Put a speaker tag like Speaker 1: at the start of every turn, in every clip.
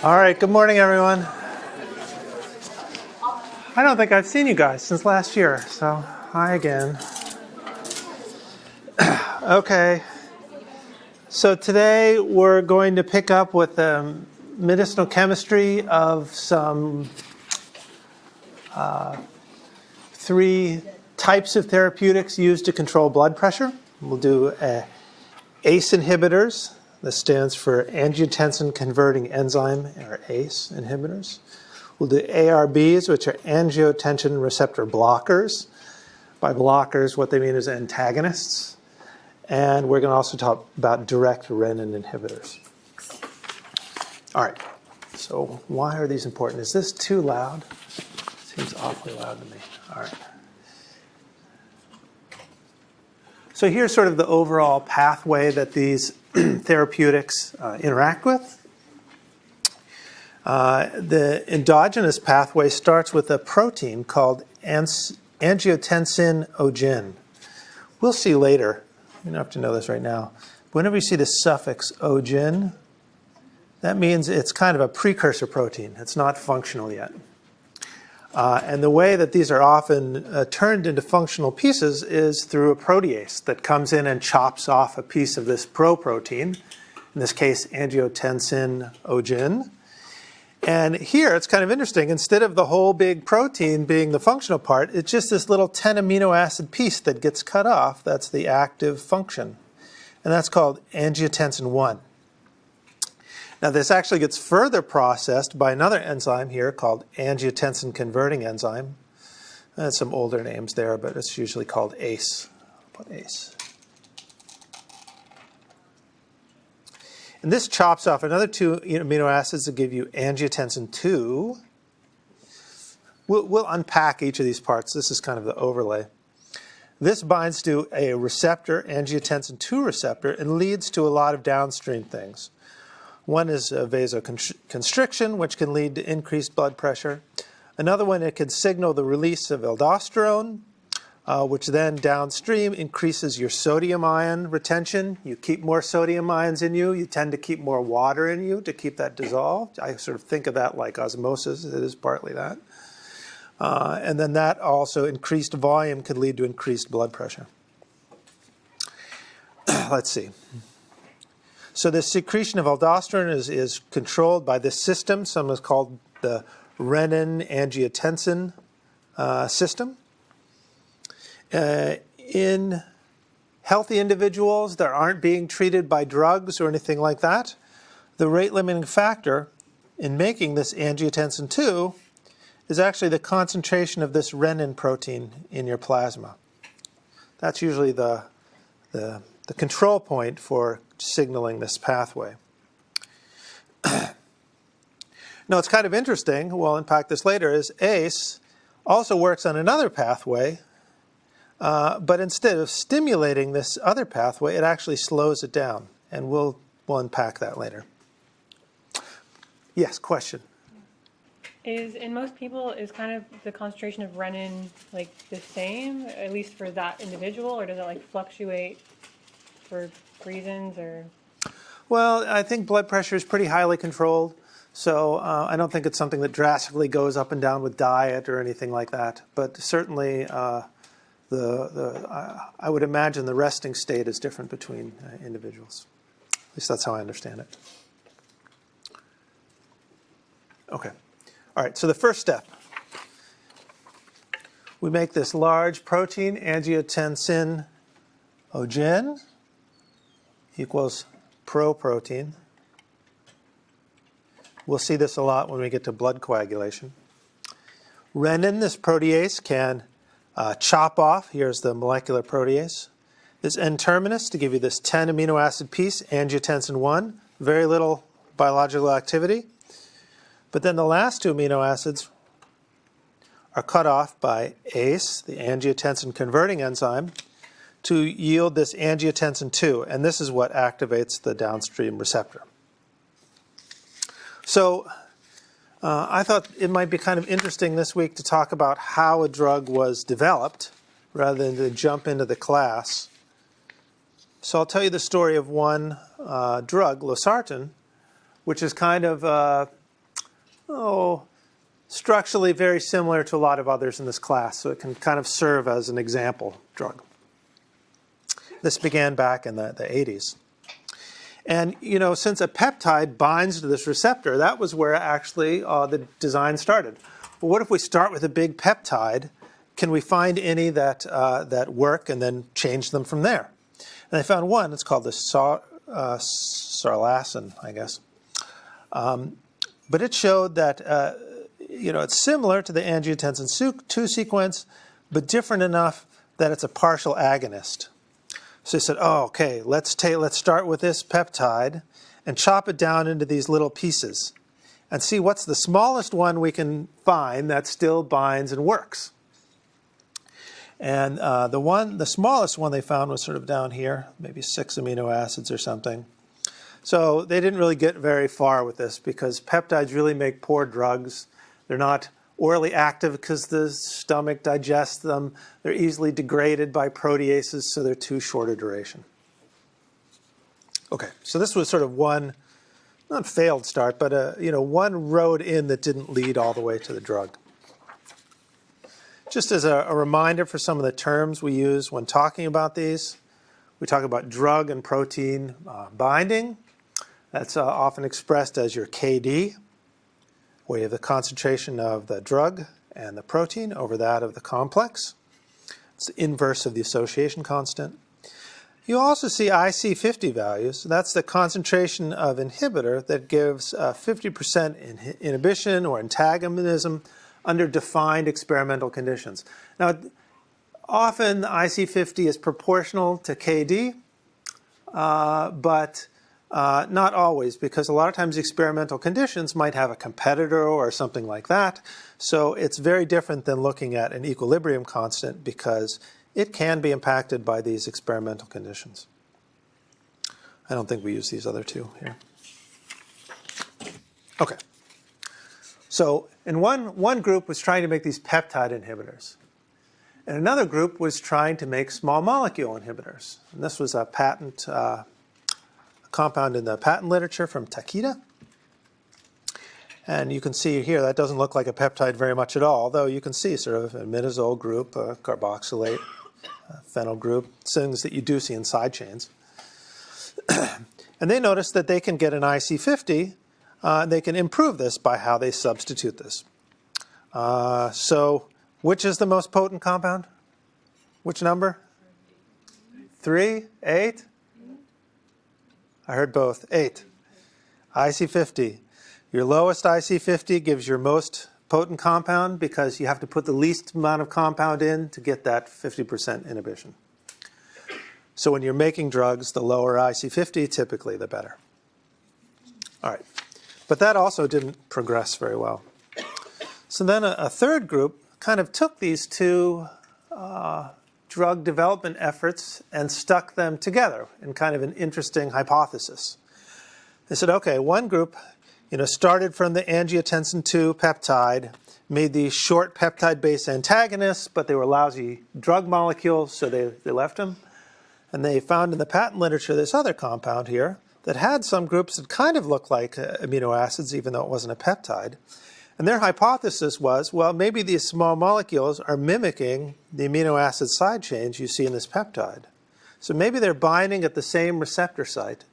Speaker 1: All right, good morning, everyone. I don't think I've seen you guys since last year, so hi again. Okay, so today we're going to pick up with the medicinal chemistry of some 3 types of therapeutics used to control blood pressure. We'll do ACE inhibitors. This stands for angiotensin converting enzyme, or ACE inhibitors. We'll do ARBs, which are angiotensin receptor blockers. By blockers, what they mean is antagonists. And we're going to also talk about direct renin inhibitors. All right, so why are these important? Is this too loud? Seems awfully loud to me. All right. So here's sort of the overall pathway that these therapeutics interact with. The endogenous pathway starts with a protein called angiotensin-OGin. We'll see later. You don't have to know this right now. Whenever you see the suffix OGin, that means it's kind of a precursor protein. It's not functional yet. And the way that these are often turned into functional pieces is through a protease that comes in and chops off a piece of this proprotein, in this case angiotensin-OGin. And here it's kind of interesting. Instead of the whole big protein being the functional part, it's just this little 10 amino acid piece that gets cut off. That's the active function. And that's called angiotensin 1. Now, this actually gets further processed by another enzyme here called angiotensin converting enzyme. There's some older names there, but it's usually called ACE. I'll put ACE. And this chops off another 2 amino acids to give you angiotensin 2. We'll unpack each of these parts. This is kind of the overlay. This binds to a receptor, angiotensin 2 receptor, and leads to a lot of downstream things. One is vasoconstriction, which can lead to increased blood pressure. Another one, it can signal the release of aldosterone, which then downstream increases your sodium ion retention. You keep more sodium ions in you. You tend to keep more water in you to keep that dissolved. I sort of think of that like osmosis. It is partly that. And then that also increased volume could lead to increased blood pressure. Let's see. So the secretion of aldosterone is controlled by this system. Some is called the renin-angiotensin system. In healthy individuals that aren't being treated by drugs or anything like that, the rate-limiting factor in making this angiotensin 2 is actually the concentration of this renin protein in your plasma. That's usually the control point for signaling this pathway. Now, it's kind of interesting, we'll unpack this later, is ACE also works on another pathway, but instead of stimulating this other pathway, it actually slows it down. And we'll unpack that later. Yes, question?
Speaker 2: In most people, is kind of the concentration of renin like the same, at least for that individual, or does it like fluctuate for reasons or?
Speaker 1: Well, I think blood pressure is pretty highly controlled, so I don't think it's something that drastically goes up and down with diet or anything like that. But certainly, I would imagine the resting state is different between individuals. At least that's how I understand it. Okay. All right, so the first step. We make this large protein, angiotensinogen equals proprotein. We'll see this a lot when we get to blood coagulation. Renin, this protease, can chop off, here's the molecular protease, this N-terminus to give you this 10 amino acid piece, angiotensin 1, very little biological activity. But then the last two amino acids are cut off by ACE, the angiotensin converting enzyme, to yield this angiotensin 2, and this is what activates the downstream receptor. So I thought it might be kind of interesting this week to talk about how a drug was developed rather than to jump into the class. So I'll tell you the story of one drug, losartan, which is kind of structurally very similar to a lot of others in this class, so it can kind of serve as an example drug. This began back in the 80s. And, you know, since a peptide binds to this receptor, that was where actually the design started. Well, what if we start with a big peptide? Can we find any that, that work and then change them from there? And they found one. It's called the sarlasin, I guess. But it showed that, you know, it's similar to the angiotensin 2 sequence, but different enough that it's a partial agonist. So they said, oh, okay, let's start with this peptide and chop it down into these little pieces and see what's the smallest one we can find that still binds and works. And the smallest one they found was sort of down here, maybe 6 amino acids or something. So they didn't really get very far with this because peptides really make poor drugs. They're not orally active because the stomach digests them. They're easily degraded by proteases, so they're too short a duration. Okay, so this was sort of one, not failed start, but you know, one road in that didn't lead all the way to the drug. Just as a reminder for some of the terms we use when talking about these, we talk about drug and protein binding. That's often expressed as your KD, where you have the concentration of the drug and the protein over that of the complex. It's the inverse of the association constant. You also see IC50 values. That's the concentration of inhibitor that gives 50% inhibition or antagonism under defined experimental conditions. Now, often IC50 is proportional to KD, but not always, because a lot of times experimental conditions might have a competitor or something like that. So it's very different than looking at an equilibrium constant because it can be impacted by these experimental conditions. I don't think we use these other two here. Okay. So in one group was trying to make these peptide inhibitors. And another group was trying to make small molecule inhibitors. And this was a patent compound in the patent literature from Takeda. And you can see here that doesn't look like a peptide very much at all, though you can see sort of a imidazole group, a carboxylate, a phenyl group, things that you do see in side chains. And they noticed that they can get an IC50, they can improve this by how they substitute this. So which is the most potent compound? Which number? 3, 8? I heard both. 8. IC50. Your lowest IC50 gives your most potent compound because you have to put the least amount of compound in to get that 50% inhibition. So when you're making drugs, the lower IC50, typically the better. All right. But that also didn't progress very well. So then a third group kind of took these two drug development efforts and stuck them together in kind of an interesting hypothesis. They said, okay, one group, started from the angiotensin 2 peptide, made these short peptide-based antagonists, but they were lousy drug molecules, so they left them. And they found in the patent literature this other compound here that had some groups that kind of looked like amino acids, even though it wasn't a peptide. And their hypothesis was, well, maybe these small molecules are mimicking the amino acid side chains you see in this peptide. So maybe they're binding at the same receptor site.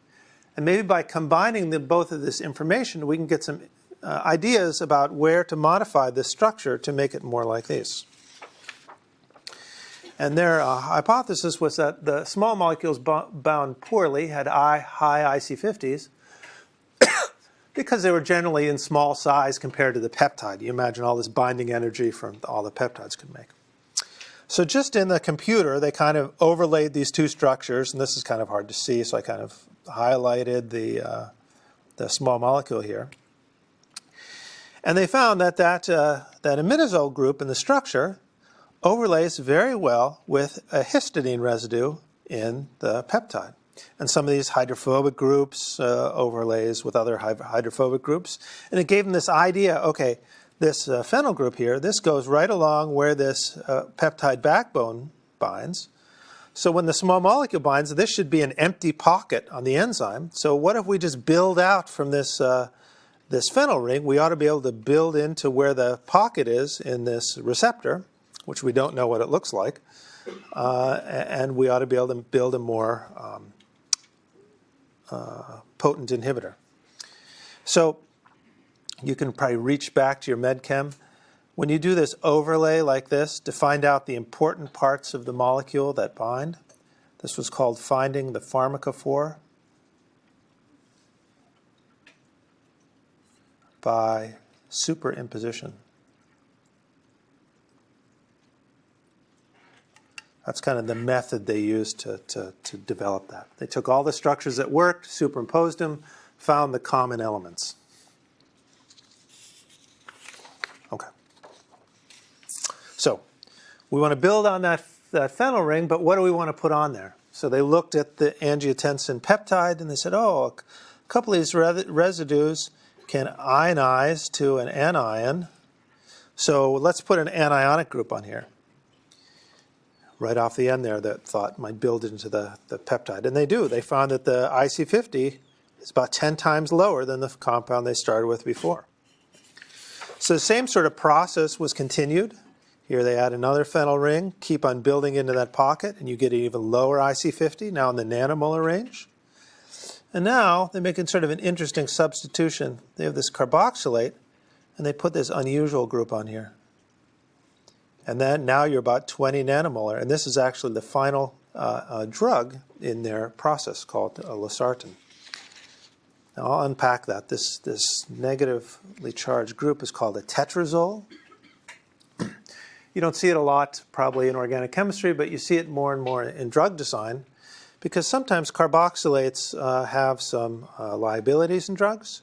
Speaker 1: And maybe by combining both of this information, we can get some ideas about where to modify this structure to make it more like these. And their hypothesis was that the small molecules bound poorly had high IC50s because they were generally in small size compared to the peptide. You imagine all this binding energy from all the peptides could make. So just in the computer, they kind of overlaid these two structures, and this is kind of hard to see, so I kind of highlighted the small molecule here. And they found that that imidazole group in the structure overlays very well with a histidine residue in the peptide. And some of these hydrophobic groups overlays with other hydrophobic groups. And it gave them this idea, okay, this phenyl group here, this goes right along where this peptide backbone binds. So when the small molecule binds, this should be an empty pocket on the enzyme. So what if we just build out from this this phenyl ring? We ought to be able to build into where the pocket is in this receptor, which we don't know what it looks like, and we ought to be able to build a more potent inhibitor. So you can probably reach back to your medchem. When you do this overlay like this to find out the important parts of the molecule that bind, this was called finding the pharmacophore by superimposition. That's kind of the method they used to develop that. They took all the structures that worked, superimposed them, found the common elements. Okay. So we want to build on that phenyl ring, but what do we want to put on there? So they looked at the angiotensin peptide, and they said, oh, a couple of these residues can ionize to an anion. So let's put an anionic group on here. Right off the end there that thought might build into the peptide. And they do. They found that the IC50 is about 10 times lower than the compound they started with before. So the same sort of process was continued. Here they add another phenyl ring, keep on building into that pocket, and you get an even lower IC50, now in the nanomolar range. And now they're making sort of an interesting substitution. They have this carboxylate, and they put this unusual group on here. And then now you're about 20 nanomolar. And this is actually the final drug in their process called losartan. Now I'll unpack that. This negatively charged group is called a tetrazole. You don't see it a lot probably in organic chemistry, but you see it more and more in drug design because sometimes carboxylates have some liabilities in drugs,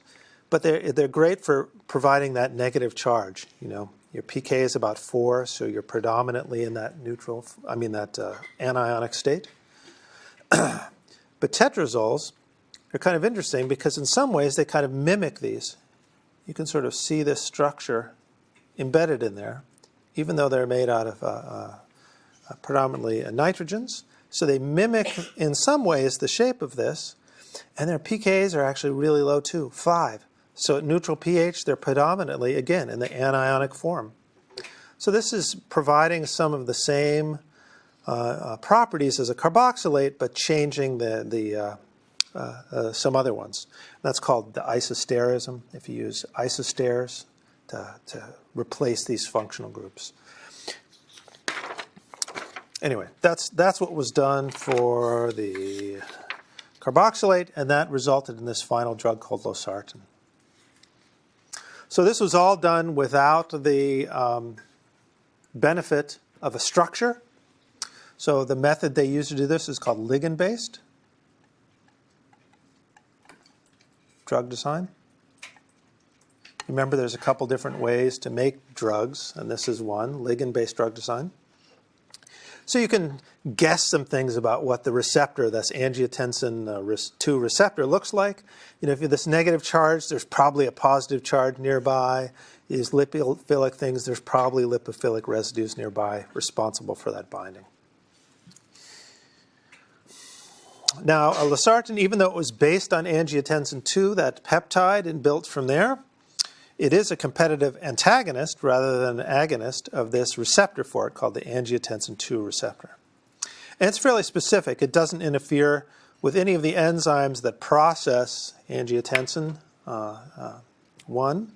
Speaker 1: but they're great for providing that negative charge, you know. Your pK is about 4, so you're predominantly in that anionic state. But tetrazoles are kind of interesting because in some ways they kind of mimic these. You can sort of see this structure embedded in there, even though they're made out of predominantly nitrogens. So they mimic in some ways the shape of this, and their pKs are actually really low too, 5. So at neutral pH, they're predominantly, again, in the anionic form. So this is providing some of the same properties as a carboxylate, but changing some other ones. That's called the isosterism, if you use isosteres to replace these functional groups. Anyway, that's what was done for the carboxylate, and that resulted in this final drug called losartan. So this was all done without the benefit of a structure. So the method they use to do this is called ligand-based drug design. Remember, there's a couple different ways to make drugs, and this is one, ligand-based drug design. So you can guess some things about what the receptor, this angiotensin 2 receptor, looks like. You know, if you have this negative charge, there's probably a positive charge nearby. These lipophilic things, there's probably lipophilic residues nearby responsible for that binding. Now, losartan, even though it was based on angiotensin 2, that peptide, and built from there, it is a competitive antagonist rather than an agonist of this receptor for it called the angiotensin 2 receptor. And it's fairly specific. It doesn't interfere with any of the enzymes that process angiotensin 1,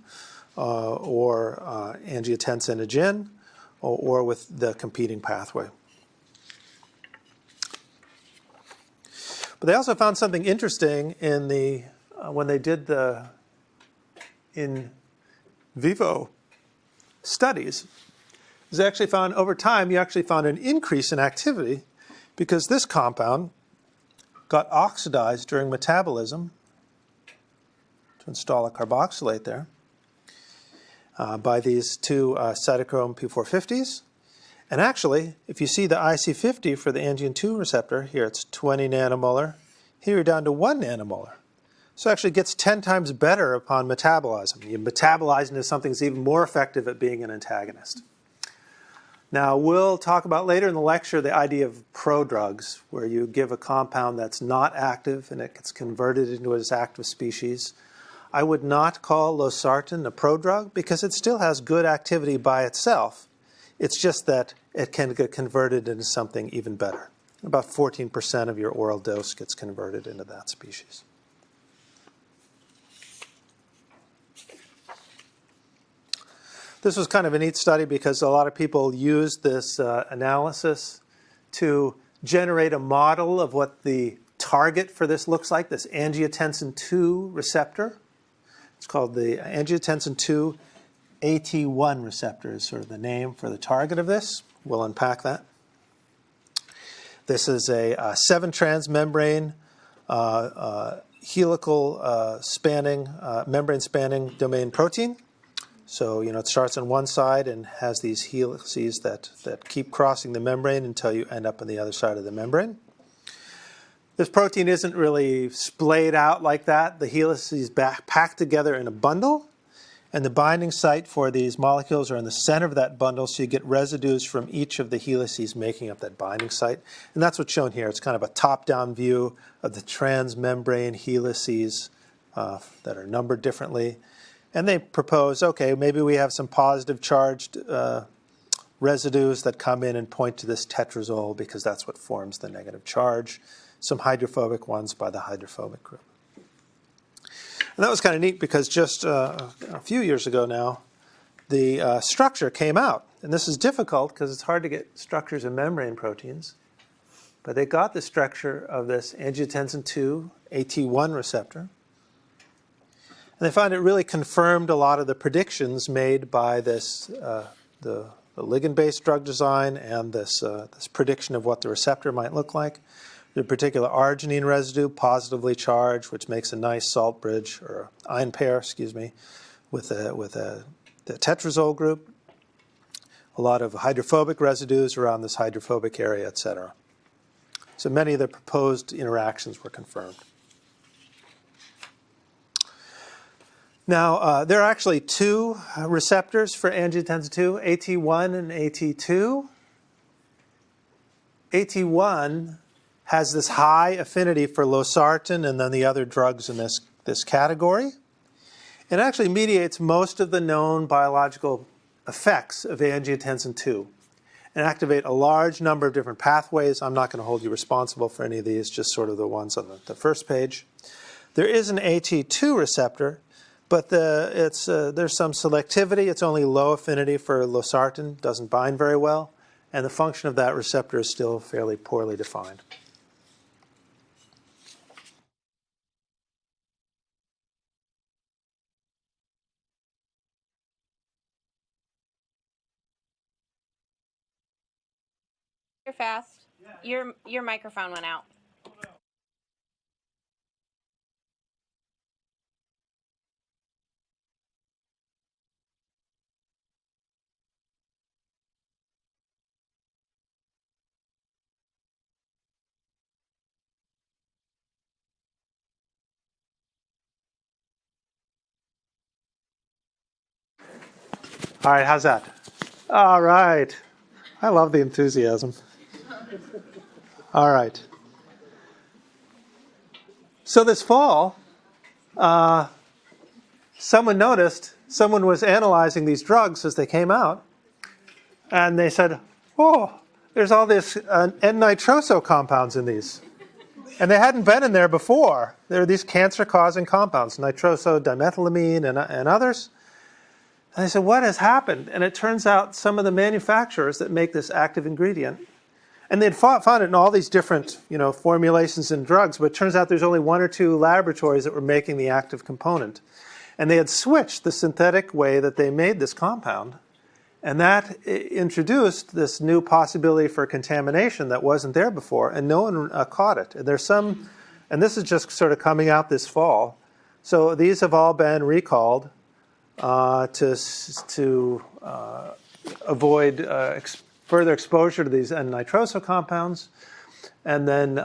Speaker 1: or angiotensinogen, or with the competing pathway. But they also found something interesting in the when they did the in vivo studies. Is they actually found over time you actually found an increase in activity because this compound got oxidized during metabolism to install a carboxylate there by these two cytochrome P450s. And actually, if you see the IC50 for the angiotensin-2 receptor, here it's 20 nanomolar, here you're down to 1 nanomolar. So it actually gets 10 times better upon metabolizing. You metabolize into something that's even more effective at being an antagonist. Now, we'll talk about later in the lecture the idea of prodrugs, where you give a compound that's not active and it gets converted into its active species. I would not call losartan a prodrug because it still has good activity by itself. It's just that it can get converted into something even better. About 14% of your oral dose gets converted into that species. This was kind of a neat study because a lot of people used this analysis to generate a model of what the target for this looks like, this angiotensin II receptor. It's called the angiotensin II AT1 receptor is sort of the name for the target of this. We'll unpack that. This is a 7-transmembrane helical spanning, membrane spanning domain protein. So, it starts on one side and has these helices that keep crossing the membrane until you end up on the other side of the membrane. This protein isn't really splayed out like that. The helices packed together in a bundle, and the binding site for these molecules are in the center of that bundle, so you get residues from each of the helices making up that binding site. And that's what's shown here. It's kind of a top-down view of the transmembrane helices that are numbered differently. And they propose, okay, maybe we have some positive charged residues that come in and point to this tetrazole because that's what forms the negative charge. Some hydrophobic ones by the hydrophobic group. And that was kind of neat because just a few years ago now, the structure came out. And this is difficult because it's hard to get structures in membrane proteins. But they got the structure of this angiotensin II AT1 receptor. And they found it really confirmed a lot of the predictions made by this, the ligand-based drug design and this prediction of what the receptor might look like. The particular arginine residue, positively charged, which makes a nice salt bridge, or ion pair, with the tetrazole group. A lot of hydrophobic residues around this hydrophobic area, etc. So many of the proposed interactions were confirmed. Now, there are actually two receptors for angiotensin II, AT1 and AT2. AT1 has this high affinity for losartan and then the other drugs in this category. It actually mediates most of the known biological effects of angiotensin II and activate a large number of different pathways. I'm not going to hold you responsible for any of these, just sort of the ones on the first page. There is an AT2 receptor, but there's some selectivity. It's only low affinity for losartan, doesn't bind very well, and the function of that receptor is still fairly poorly defined.
Speaker 3: You're fast. Your microphone went out.
Speaker 1: All right, how's that? All right. I love the enthusiasm. All right. So this fall, someone was analyzing these drugs as they came out, and they said, oh, there's all this N-nitroso compounds in these. And they hadn't been in there before. There are these cancer-causing compounds, nitrosodimethylamine and others. And I said, what has happened? And it turns out some of the manufacturers that make this active ingredient, and they'd found it in all these different formulations and drugs, but it turns out there's only 1 or 2 laboratories that were making the active component. And they had switched the synthetic way that they made this compound. And that introduced this new possibility for contamination that wasn't there before, and no one caught it. And there's some, and this is just sort of coming out this fall. So these have all been recalled to avoid further exposure to these N-nitroso compounds. And then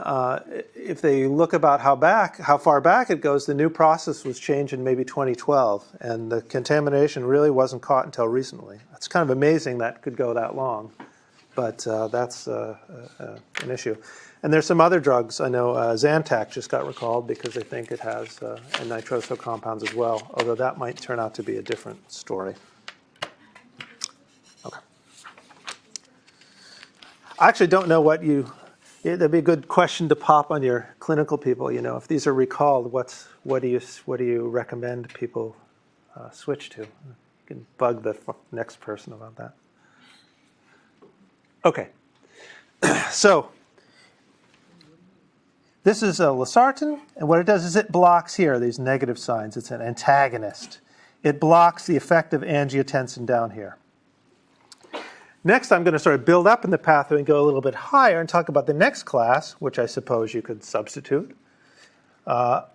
Speaker 1: if they look about how far back it goes, the new process was changed in maybe 2012, and the contamination really wasn't caught until recently. It's kind of amazing that could go that long, but that's an issue. And there's some other drugs. I know Zantac just got recalled because they think it has N-nitroso compounds as well, although that might turn out to be a different story. Okay. I actually don't know what that'd be a good question to pop on your clinical people. If these are recalled, what do you recommend people switch to? You can bug the next person about that. Okay, so this is losartan, and what it does is it blocks here these negative signs. It's an antagonist. It blocks the effect of angiotensin down here. Next, I'm going to sort of build up in the pathway and go a little bit higher and talk about the next class, which I suppose you could substitute.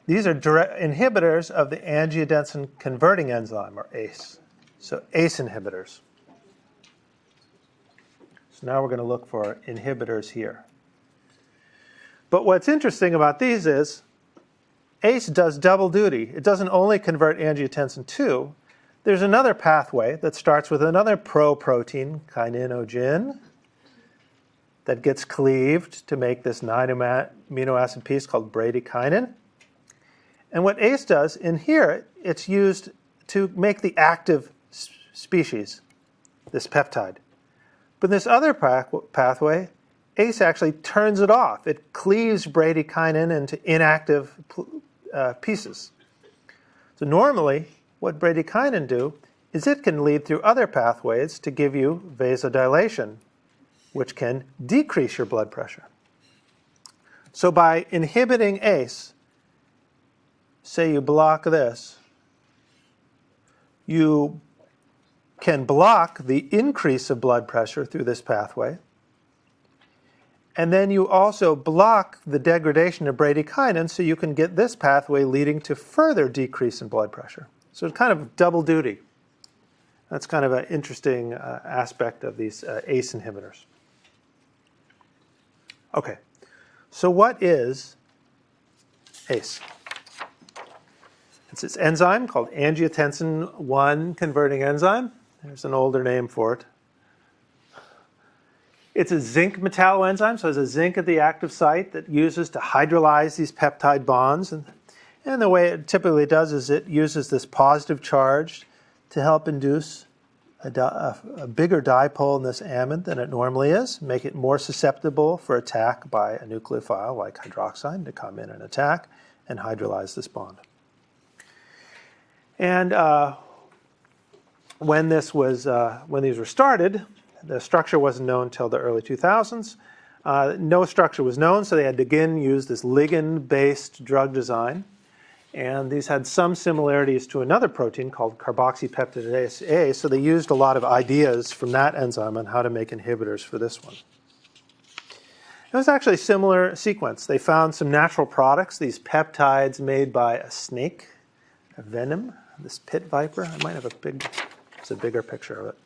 Speaker 1: These are direct inhibitors of the angiotensin converting enzyme, or ACE. So ACE inhibitors. So now we're going to look for inhibitors here. But what's interesting about these is ACE does double duty. It doesn't only convert angiotensin II. There's another pathway that starts with another pro-protein, kininogen, that gets cleaved to make this 9 amino acid piece called bradykinin. And what ACE does, in here, it's used to make the active species, this peptide. But this other pathway, ACE actually turns it off. It cleaves bradykinin into inactive pieces. So normally, what bradykinin do is it can lead through other pathways to give you vasodilation, which can decrease your blood pressure. So by inhibiting ACE, say you block this, you can block the increase of blood pressure through this pathway, and then you also block the degradation of bradykinin, so you can get this pathway leading to further decrease in blood pressure. So it's kind of double duty. That's kind of an interesting aspect of these ACE inhibitors. Okay, so what is ACE? It's this enzyme called angiotensin I converting enzyme. There's an older name for it. It's a zinc metalloenzyme, so there's a zinc at the active site that uses to hydrolyze these peptide bonds. And the way it typically does is it uses this positive charge to help induce a bigger dipole in this amide than it normally is, make it more susceptible for attack by a nucleophile like hydroxide to come in and attack and hydrolyze this bond. And when these were started, the structure wasn't known until the early 2000s. No structure was known, so they had to again use this ligand-based drug design. And these had some similarities to another protein called carboxypeptidase A, so they used a lot of ideas from that enzyme on how to make inhibitors for this one. It was actually a similar sequence. They found some natural products, these peptides made by a snake, a venom, this pit viper. I might have it's a bigger picture of it.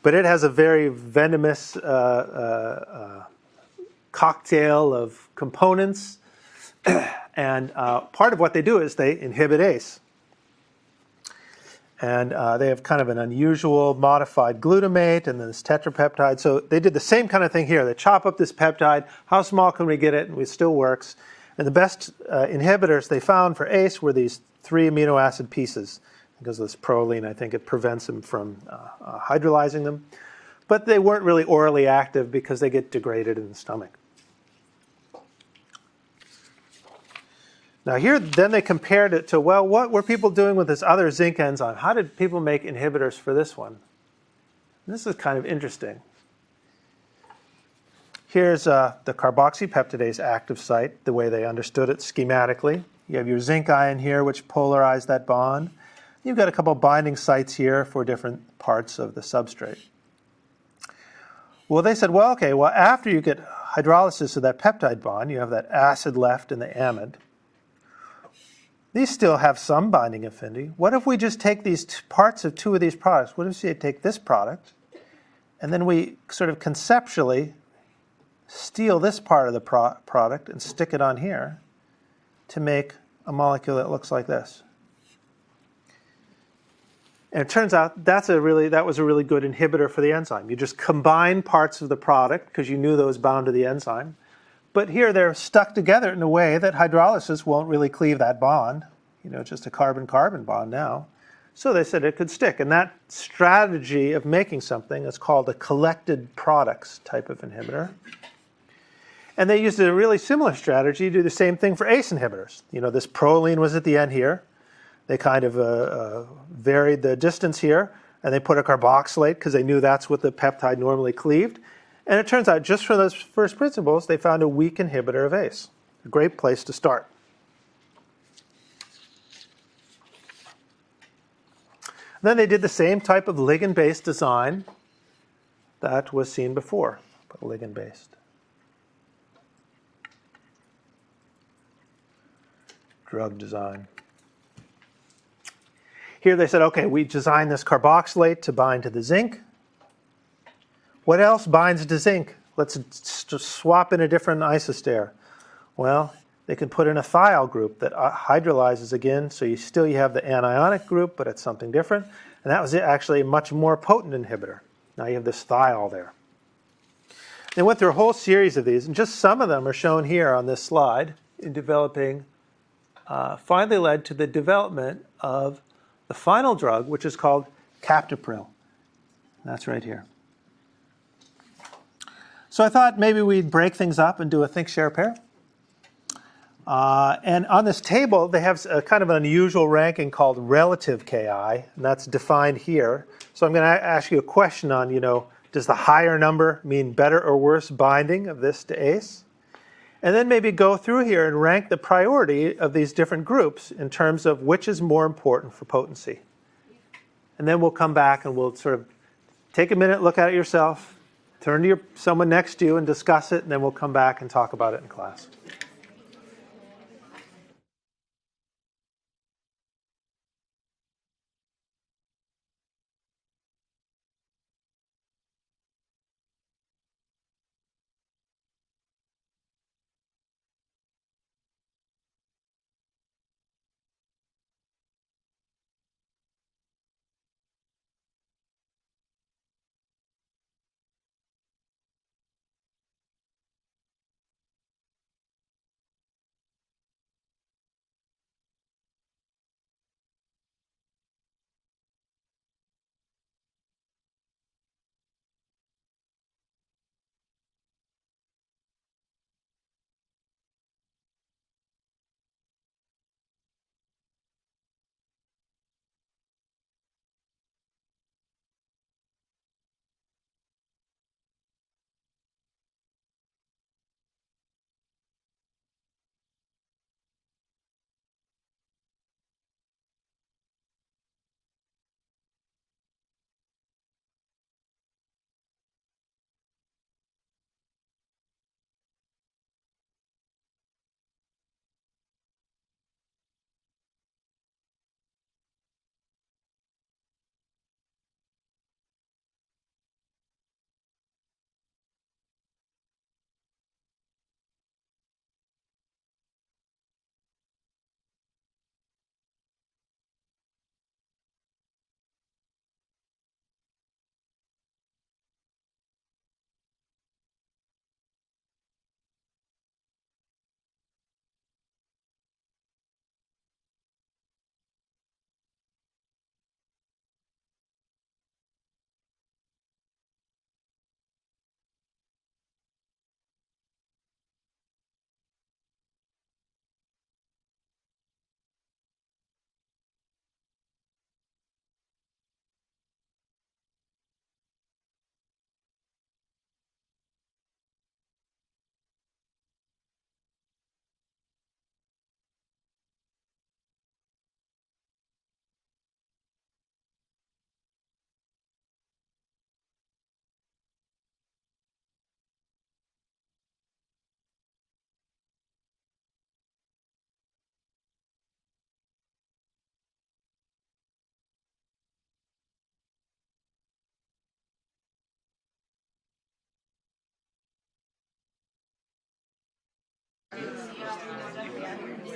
Speaker 1: But it has a very venomous cocktail of components, and part of what they do is they inhibit ACE. And they have kind of an unusual modified glutamate and then this tetrapeptide. So they did the same kind of thing here. They chop up this peptide. How small can we get it? And it still works. And the best inhibitors they found for ACE were these 3 amino acid pieces. Because of this proline, I think it prevents them from hydrolyzing them. but they weren't really orally active because they get degraded in the stomach. Now here, then they compared it to, well, what were people doing with this other zinc enzyme? How did people make inhibitors for this one? And this is kind of interesting. Here's the carboxypeptidase active site, the way they understood it schematically. You have your zinc ion here, which polarized that bond. You've got a couple binding sites here for different parts of the substrate. Well, they said, well, okay, well, after you get hydrolysis of that peptide bond, you have that acid left in the amide. These still have some binding affinity. What if we just take these parts of two of these products? What if we take this product, and then we sort of conceptually steal this part of the product and stick it on here to make a molecule that looks like this? And it turns out that was a really good inhibitor for the enzyme. You just combine parts of the product because you knew those bound to the enzyme. But here they're stuck together in a way that hydrolysis won't really cleave that bond. Just a carbon-carbon bond now. So they said it could stick. And that strategy of making something is called a collected products type of inhibitor. And they used a really similar strategy to do the same thing for ACE inhibitors. This proline was at the end here. They kind of varied the distance here, and they put a carboxylate because they knew that's what the peptide normally cleaved. And it turns out, just from those first principles, they found a weak inhibitor of ACE. A great place to start. Then they did the same type of ligand-based design that was seen before, but ligand-based. Drug design. Here they said, okay, we designed this carboxylate to bind to the zinc. What else binds to zinc? Let's just swap in a different isoster. Well, they can put in a thiol group that hydrolyzes again, so you have the anionic group, but it's something different. And that was actually a much more potent inhibitor. Now you have this thiol there. They went through a whole series of these, and just some of them are shown here on this slide in developing, finally led to the development of the final drug, which is called captopril. That's right here. So I thought maybe we'd break things up and do a think, share, pair. And on this table, they have a kind of an unusual ranking called relative Ki, and that's defined here. So I'm going to ask you a question on, does the higher number mean better or worse binding of this to ACE? And then maybe go through here and rank the priority of these different groups in terms of which is more important for potency. And then we'll come back and we'll sort of take a minute, look at it yourself, turn to someone next to you and discuss it, and then we'll come back and talk about it in class.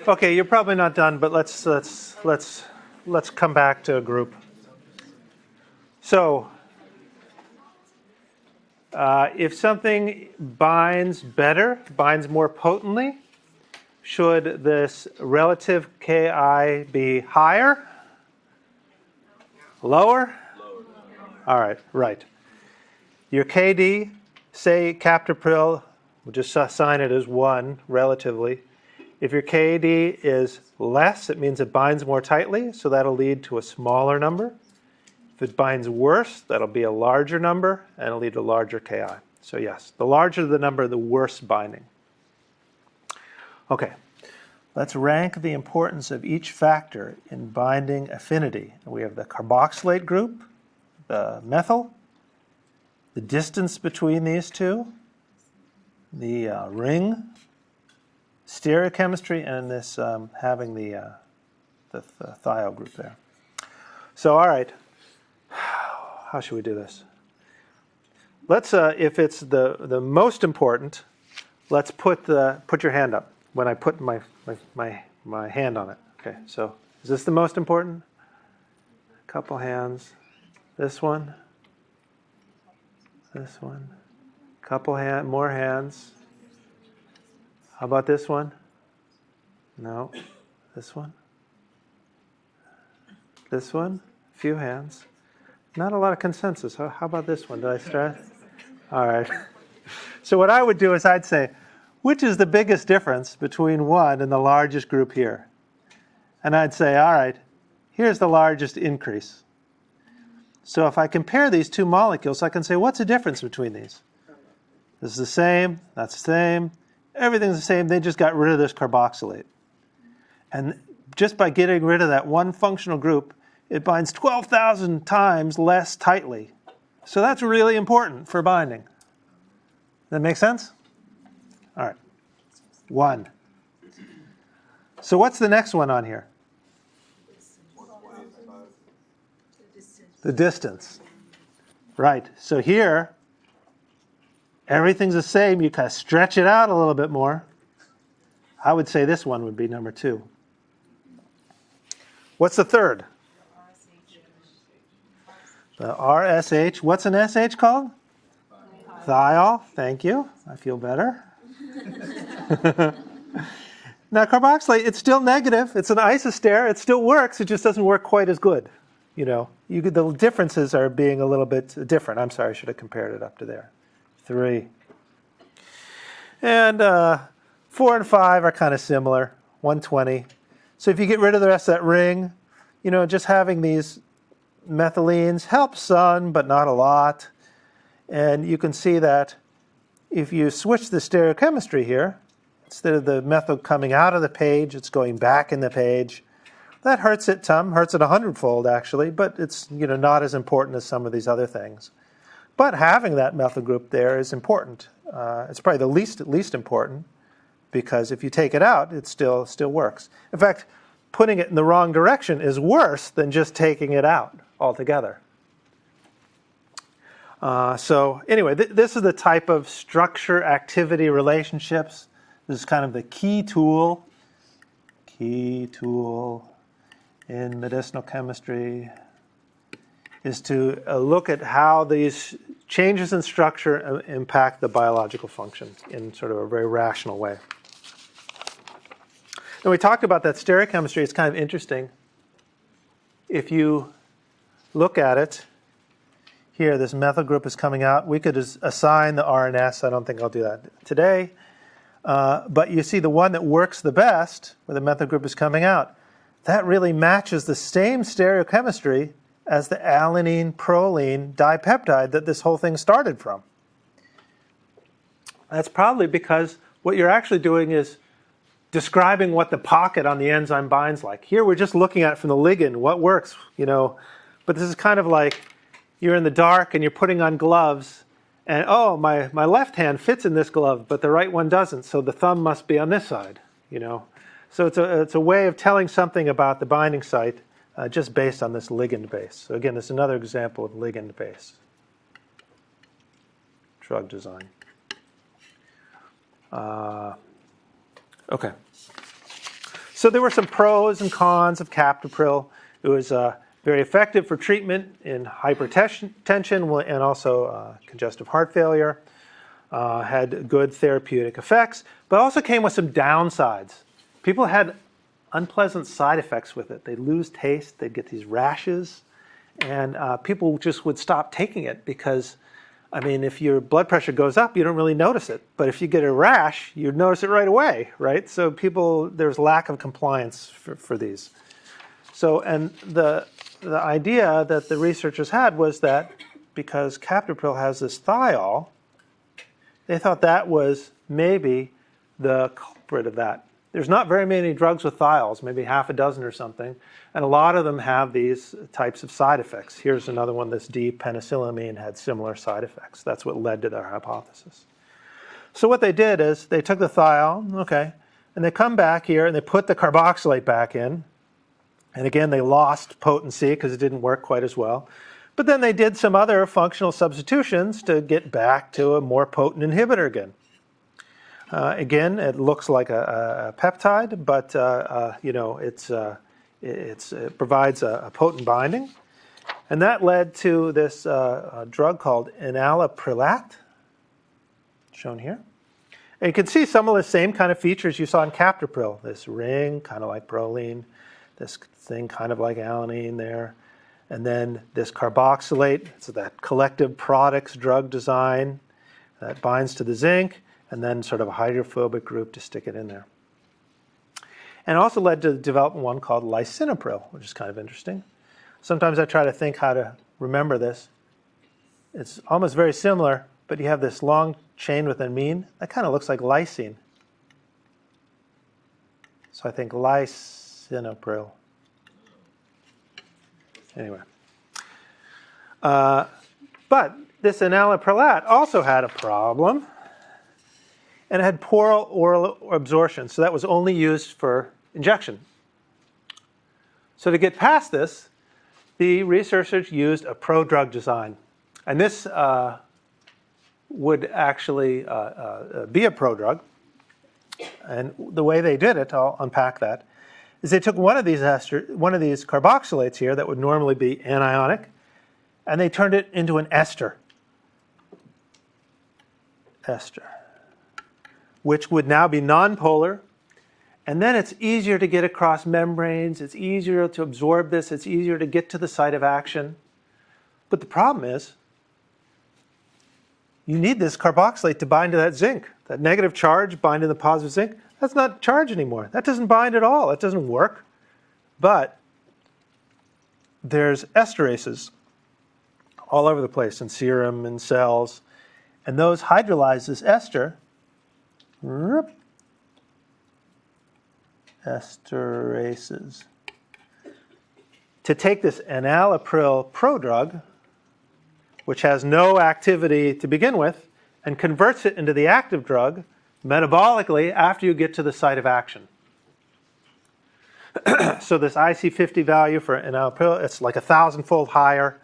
Speaker 1: Okay, you're probably not done, but let's come back to a group. So, if something binds better, binds more potently, should this relative Ki be higher? Lower? All right, right. Your Kd, say captopril, we'll just assign it as 1 relatively. If your Kd is less, it means it binds more tightly, so that'll lead to a smaller number. If it binds worse, that'll be a larger number, and it'll lead to larger Ki. So yes, the larger the number, the worse binding. Okay, let's rank the importance of each factor in binding affinity. We have the carboxylate group, the methyl, the distance between these two, the ring, stereochemistry, and this having the thiol group there. So, all right, how should we do this? Let's, if it's the most important, let's put your hand up when I put my hand on it. Okay, so is this the most important? A couple hands. This one. This one. Couple more hands. How about this one? No. This one? This one? A few hands. Not a lot of consensus. How about this one? Did I stress? All right. So what I would do is I'd say, which is the biggest difference between 1 and the largest group here? And I'd say, all right, here's the largest increase. So if I compare these two molecules, I can say, what's the difference between these? This is the same, that's the same, everything's the same, they just got rid of this carboxylate. And just by getting rid of that one functional group, it binds 12,000 times less tightly. So that's really important for binding. That make sense? All right. 1. So what's the next one on here? The distance. Right. So here, everything's the same. You kind of stretch it out a little bit more. I would say this one would be number 2. What's the third? The RSH. What's an SH called? Thiol. Thank you. I feel better. Now, carboxylate, it's still negative. It's an isoster. It still works. It just doesn't work quite as good. You know, the differences are being a little bit different. I'm sorry, I should have compared it up to there. 3. And 4 and 5 are kind of similar. 120. So if you get rid of the rest of that ring, you know, just having these methylenes helps some, but not a lot. And you can see that if you switch the stereochemistry here, instead of the methyl coming out of the page, it's going back in the page. That hurts it some, hurts it 100-fold actually, but it's, you know, not as important as some of these other things. But having that methyl group there is important. It's probably the least important, because if you take it out, it still works. In fact, putting it in the wrong direction is worse than just taking it out altogether. So anyway, this is the type of structure-activity relationships. This is kind of the key tool in medicinal chemistry, is to look at how these changes in structure impact the biological function in sort of a very rational way. And we talked about that stereochemistry. It's kind of interesting. If you look at it, here, this methyl group is coming out. We could assign the RNS. I don't think I'll do that today. But you see the one that works the best, where the methyl group is coming out, that really matches the same stereochemistry as the alanine-proline dipeptide that this whole thing started from. That's probably because what you're actually doing is describing what the pocket on the enzyme binds like. Here we're just looking at it from the ligand, what works, you know. But this is kind of like you're in the dark and you're putting on gloves, and oh, my left hand fits in this glove, but the right one doesn't, so the thumb must be on this side, you know. So it's a way of telling something about the binding site just based on this ligand base. So again, this is another example of ligand base drug design. Okay. So there were some pros and cons of captopril. It was very effective for treatment in hypertension and also congestive heart failure. Had good therapeutic effects, but also came with some downsides. People had unpleasant side effects with it. They'd lose taste, they'd get these rashes, and people just would stop taking it because, I mean, if your blood pressure goes up, you don't really notice it. But if you get a rash, you'd notice it right away, right? So there's lack of compliance for these. So, and the idea that the researchers had was that because captopril has this thiol, they thought that was maybe the culprit of that. There's not very many drugs with thiols, maybe half a dozen or something, and a lot of them have these types of side effects. Here's another one, this D-penicillamine had similar side effects. That's what led to their hypothesis. So what they did is they took the thiol, okay, and they come back here and they put the carboxylate back in. And again, they lost potency because it didn't work quite as well. But then they did some other functional substitutions to get back to a more potent inhibitor again. Again, it looks like a peptide, but you know, it provides a potent binding. And that led to this drug called enalaprilat, shown here. And you can see some of the same kind of features you saw in captopril. This ring, kind of like proline, this thing kind of like alanine there. And then this carboxylate, so that collective products drug design that binds to the zinc, and then sort of a hydrophobic group to stick it in there. And it also led to developing one called lisinopril, which is kind of interesting. Sometimes I try to think how to remember this. It's almost very similar, but you have this long chain with amine. That kind of looks like lysine. So I think lisinopril. Anyway. But this enalaprilat also had a problem. And it had poor oral absorption, so that was only used for injection. So to get past this, the researchers used a prodrug design. And this would actually be a prodrug. And the way they did it, I'll unpack that, is they took one of these carboxylates here that would normally be anionic, and they turned it into an ester. Which would now be nonpolar, and then it's easier to get across membranes, it's easier to absorb this, it's easier to get to the site of action. But the problem is, you need this carboxylate to bind to that zinc. That negative charge binding the positive zinc, that's not charge anymore. That doesn't bind at all, that doesn't work. But there's esterases all over the place in serum and cells, and those hydrolyze this ester. Esterases. To take this enalapril prodrug, which has no activity to begin with, and converts it into the active drug metabolically after you get to the site of action. So this IC50 value for enalapril, it's like 1,000-fold higher.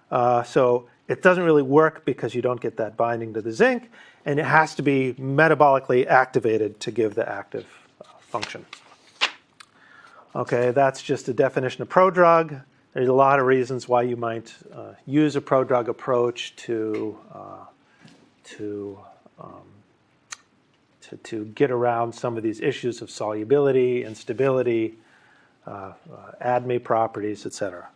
Speaker 1: So it doesn't really work because you don't get that binding to the zinc, and it has to be metabolically activated to give the active function. Okay, that's just a definition of prodrug. There's a lot of reasons why you might use a prodrug approach to get around some of these issues of solubility, instability, ADME properties, etc.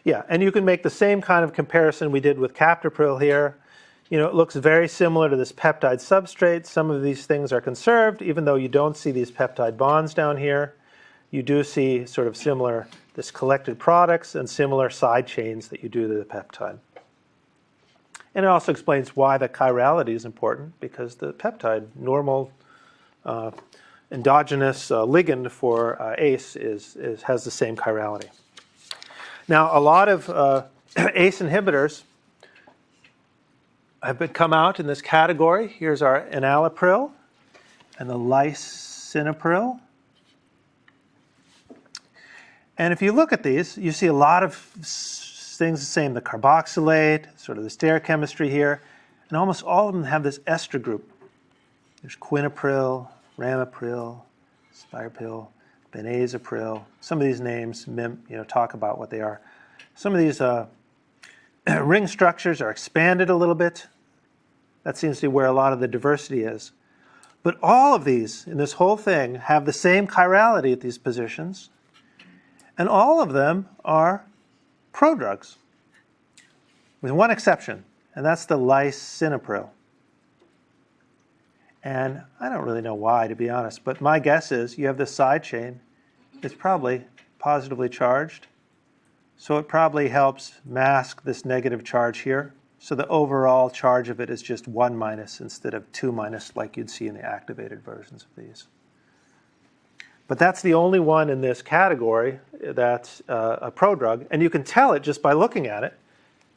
Speaker 1: Yeah, and you can make the same kind of comparison we did with captopril here. You know, it looks very similar to this peptide substrate. Some of these things are conserved, even though you don't see these peptide bonds down here. You do see sort of similar, this collected products and similar side chains that you do to the peptide. And it also explains why the chirality is important, because the peptide, normal endogenous ligand for ACE has the same chirality. Now, a lot of ACE inhibitors have come out in this category. Here's our enalapril and the lisinopril. And if you look at these, you see a lot of things the same. The carboxylate, sort of the stereochemistry here, and almost all of them have this ester group. There's quinapril, ramipril, spirapil, benazepril. Some of these names talk about what they are. Some of these ring structures are expanded a little bit. That seems to be where a lot of the diversity is. But all of these in this whole thing have the same chirality at these positions, and all of them are prodrugs, with one exception, and that's the lisinopril. And I don't really know why, to be honest, but my guess is you have this side chain. It's probably positively charged, so it probably helps mask this negative charge here. So the overall charge of it is just 1 minus instead of 2 minus like you'd see in the activated versions of these. But that's the only one in this category that's a prodrug, and you can tell it just by looking at it.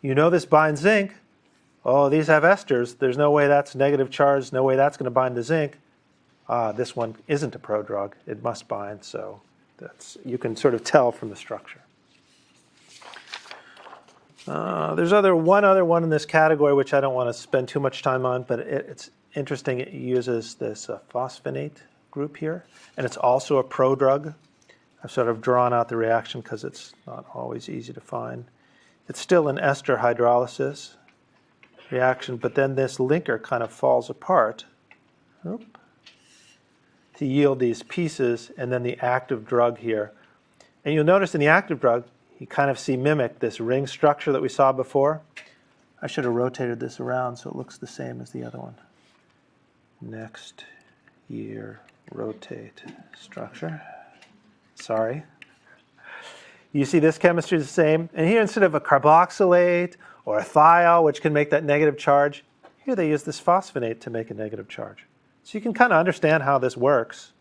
Speaker 1: You know this binds zinc. Oh, these have esters. There's no way that's negative charge, no way that's going to bind to zinc. This one isn't a prodrug. It must bind, so you can sort of tell from the structure. There's one other one in this category which I don't want to spend too much time on, but it's interesting. It uses this phosphonate group here, and it's also a prodrug. I've sort of drawn out the reaction because it's not always easy to find. It's still an ester hydrolysis reaction, but then this linker kind of falls apart to yield these pieces, and then the active drug here. And you'll notice in the active drug, you kind of see mimic this ring structure that we saw before. I should have rotated this around so it looks the same as the other one. Next year, rotate structure. Sorry. You see this chemistry is the same. And here, instead of a carboxylate or a thiol, which can make that negative charge, here they use this phosphonate to make a negative charge. So you can kind of understand how this works.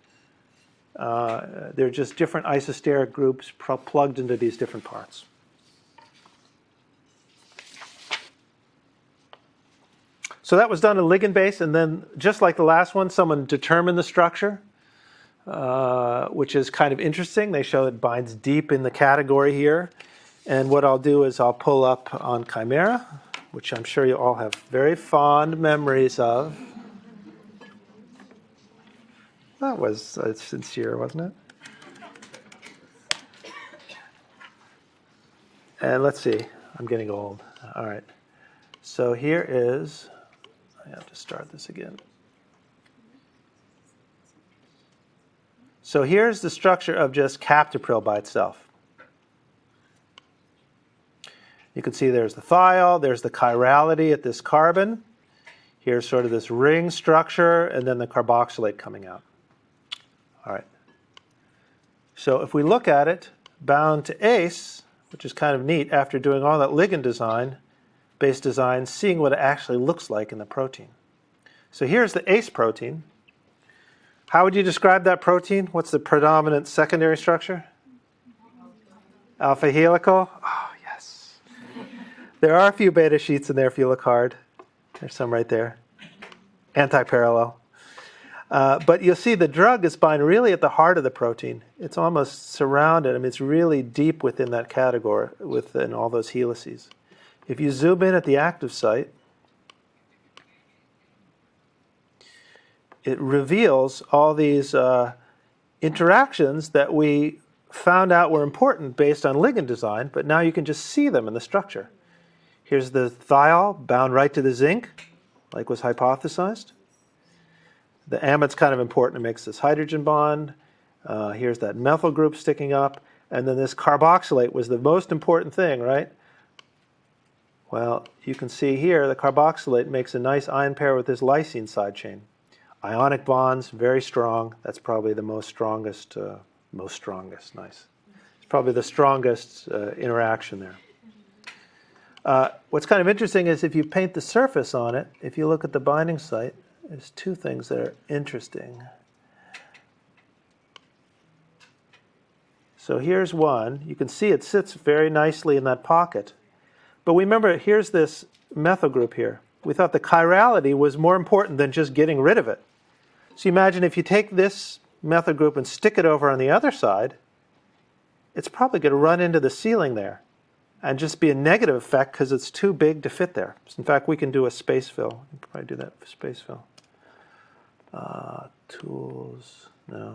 Speaker 1: They're just different isosteric groups plugged into these different parts. So that was done in ligand base, and then just like the last one, someone determined the structure, which is kind of interesting. They show it binds deep in the category here. And what I'll do is I'll pull up on Chimera, which I'm sure you all have very fond memories of. That was sincere, wasn't it? And let's see. I'm getting old. All right. So here is, I have to start this again. So here's the structure of just captopril by itself. You can see there's the thiol, there's the chirality at this carbon. Here's sort of this ring structure, and then the carboxylate coming out. All right. So if we look at it, bound to ACE, which is kind of neat after doing all that ligand design, base design, seeing what it actually looks like in the protein. So here's the ACE protein. How would you describe that protein? What's the predominant secondary structure? Alpha helical. Oh, yes. There are a few beta sheets in there if you look hard. There's some right there. Anti-parallel. But you'll see the drug is bind really at the heart of the protein. It's almost surrounded. I mean, it's really deep within that category, within all those helices. If you zoom in at the active site, it reveals all these interactions that we found out were important based on ligand design, but now you can just see them in the structure. Here's the thiol bound right to the zinc, like was hypothesized. The amide's kind of important. It makes this hydrogen bond. Here's that methyl group sticking up. And then this carboxylate was the most important thing, right? Well, you can see here the carboxylate makes a nice ion pair with this lysine side chain. Ionic bonds, very strong. That's probably the most strongest, nice. It's probably the strongest interaction there. What's kind of interesting is if you paint the surface on it, if you look at the binding site, there's two things that are interesting. So here's one. You can see it sits very nicely in that pocket. But remember, here's this methyl group here. We thought the chirality was more important than just getting rid of it. So imagine if you take this methyl group and stick it over on the other side, it's probably going to run into the ceiling there. and just be a negative effect because it's too big to fit there. In fact, we can do a space fill. We can probably do that for space fill. Tools, no.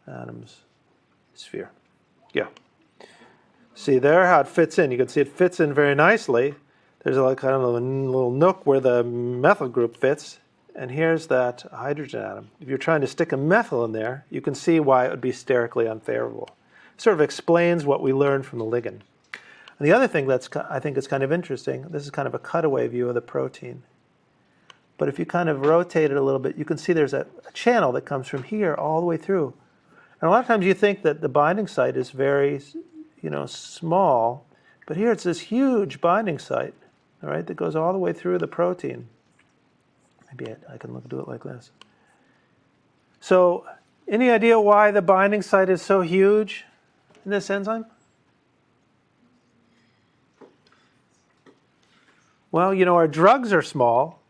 Speaker 1: Atoms, sphere. Yeah. See there how it fits in. You can see it fits in very nicely. There's a kind of a little nook where the methyl group fits. And here's that hydrogen atom. If you're trying to stick a methyl in there, you can see why it would be sterically unfavorable. It sort of explains what we learned from the ligand. And the other thing that's I think is kind of interesting, this is kind of a cutaway view of the protein. But if you kind of rotate it a little bit, you can see there's a channel that comes from here all the way through. And a lot of times you think that the binding site is very, small, but here it's this huge binding site, all right, that goes all the way through the protein. Maybe I can do it like this. So, any idea why the binding site is so huge in this enzyme? Well, our drugs are small,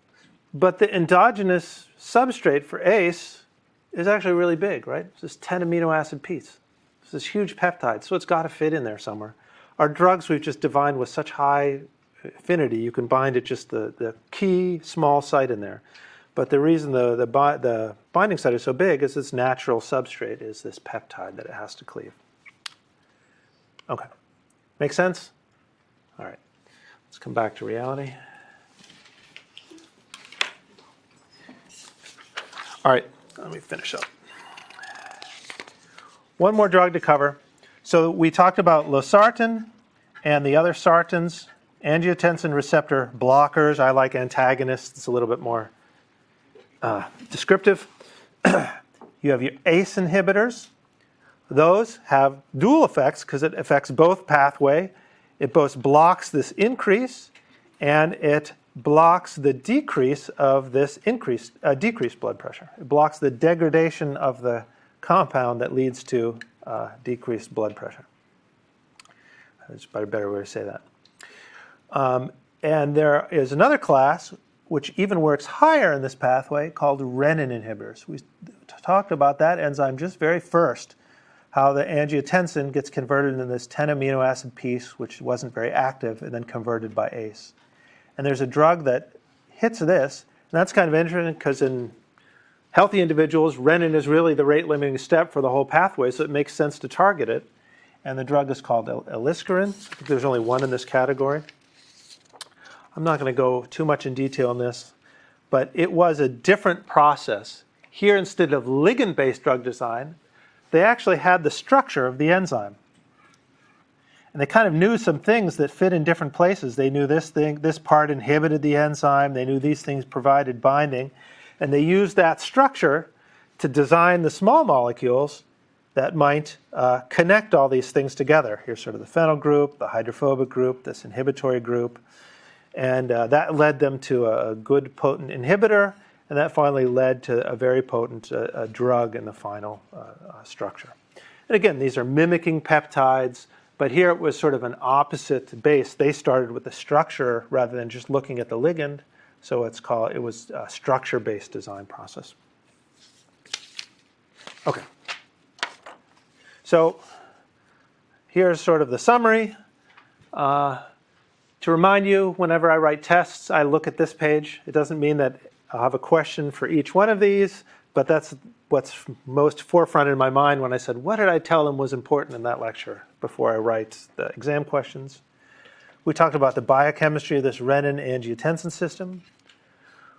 Speaker 1: but the endogenous substrate for ACE is actually really big, right? It's this 10 amino acid piece. It's this huge peptide, so it's got to fit in there somewhere. Our drugs we've just defined with such high affinity, you can bind at just the key small site in there. But the reason the binding site is so big is its natural substrate is this peptide that it has to cleave. Okay. Make sense? All right. Let's come back to reality. All right. Let me finish up. One more drug to cover. So we talked about losartan and the other sartans, angiotensin receptor blockers. I like antagonists. It's a little bit more descriptive. You have your ACE inhibitors. Those have dual effects because it affects both pathway. It both blocks this increase and it blocks the decrease of this decreased blood pressure. It blocks the degradation of the compound that leads to decreased blood pressure. That's a better way to say that. And there is another class which even works higher in this pathway called renin inhibitors. We talked about that enzyme just very first, how the angiotensin gets converted into this 10 amino acid piece, which wasn't very active, and then converted by ACE. And there's a drug that hits this, and that's kind of interesting because in healthy individuals, renin is really the rate-limiting step for the whole pathway, so it makes sense to target it. And the drug is called eliskerin. I think there's only one in this category. I'm not going to go too much in detail on this, but it was a different process. Here, instead of ligand-based drug design, they actually had the structure of the enzyme. And they kind of knew some things that fit in different places. They knew this part inhibited the enzyme. They knew these things provided binding. And they used that structure to design the small molecules that might connect all these things together. Here's sort of the phenyl group, the hydrophobic group, this inhibitory group. And that led them to a good potent inhibitor, and that finally led to a very potent drug in the final structure. And again, these are mimicking peptides, but here it was sort of an opposite base. They started with the structure rather than just looking at the ligand, so it was a structure-based design process. Okay. So here's sort of the summary. To remind you, whenever I write tests, I look at this page. It doesn't mean that I'll have a question for each one of these, but that's what's most forefront in my mind when I said, what did I tell them was important in that lecture before I write the exam questions? We talked about the biochemistry of this renin-angiotensin system.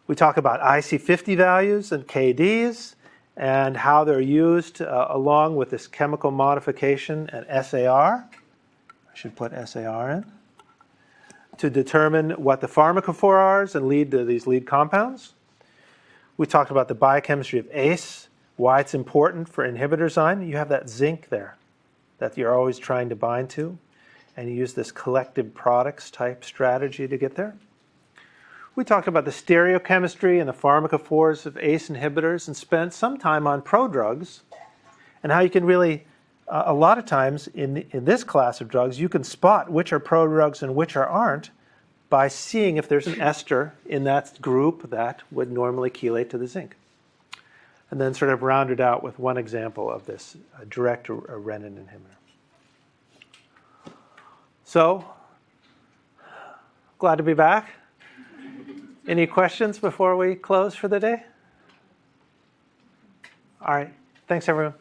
Speaker 1: We talk about IC50 values and KDs and how they're used along with this chemical modification and SAR. I should put SAR in. To determine what the pharmacophore are and lead to these lead compounds. We talked about the biochemistry of ACE, why it's important for inhibitor design. You have that zinc there that you're always trying to bind to, and you use this collective products type strategy to get there. We talked about the stereochemistry and the pharmacophores of ACE inhibitors and spent some time on prodrugs and how you can really a lot of times in this class of drugs, you can spot which are prodrugs and which aren't by seeing if there's an ester in that group that would normally chelate to the zinc. And then sort of rounded out with one example of this direct renin inhibitor. So, glad to be back. Any questions before we close for the day? All right. Thanks, everyone.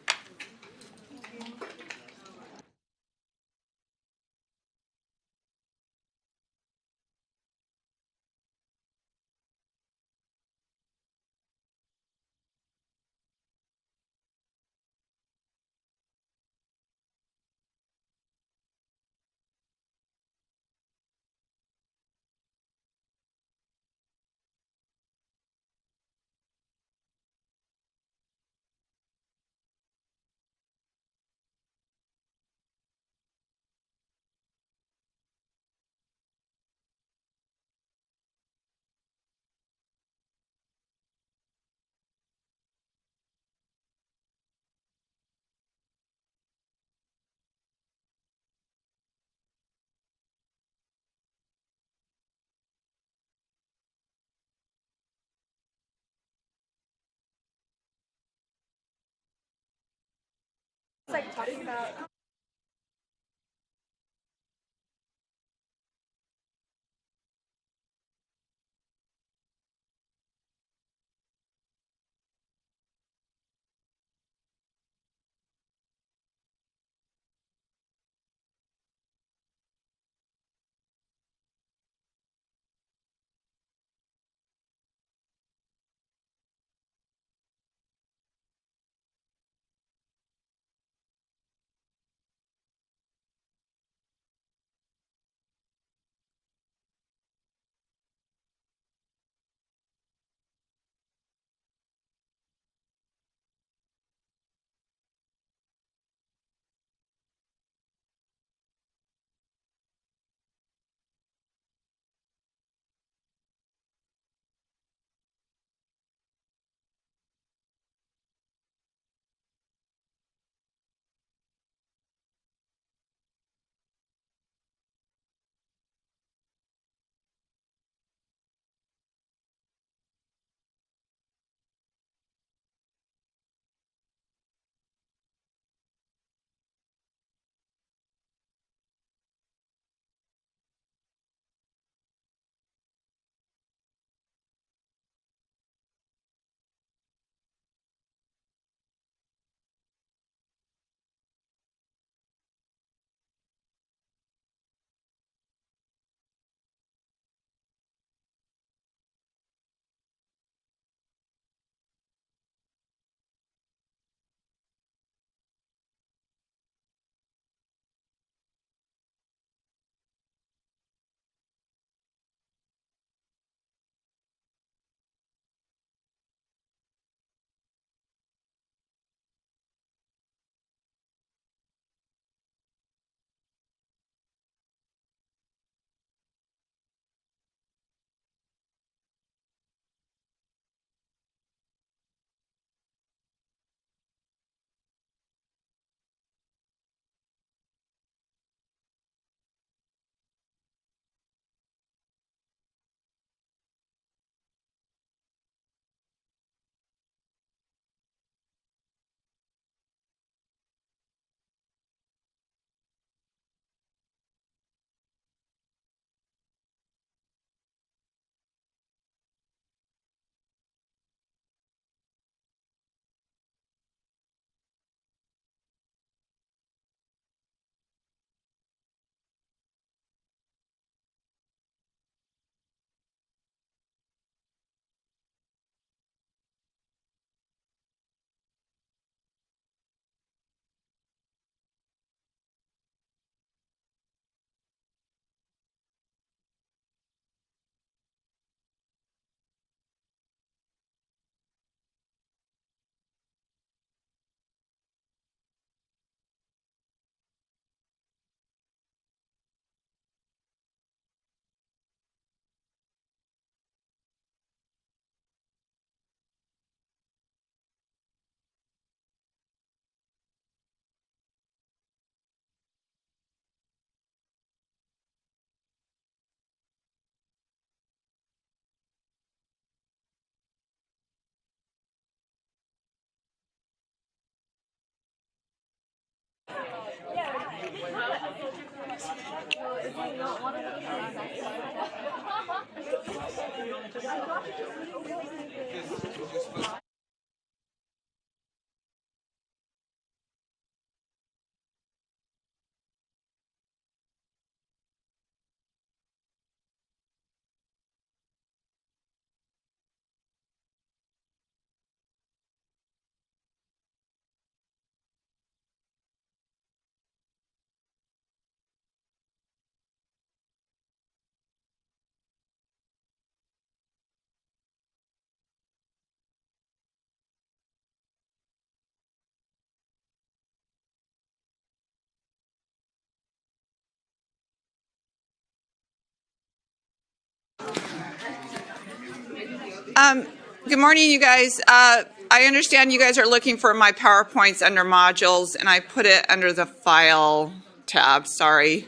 Speaker 4: Good morning, you guys. I understand you guys are looking for my PowerPoints under modules, and I put it under the File tab, sorry.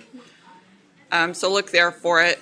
Speaker 4: So look there for it.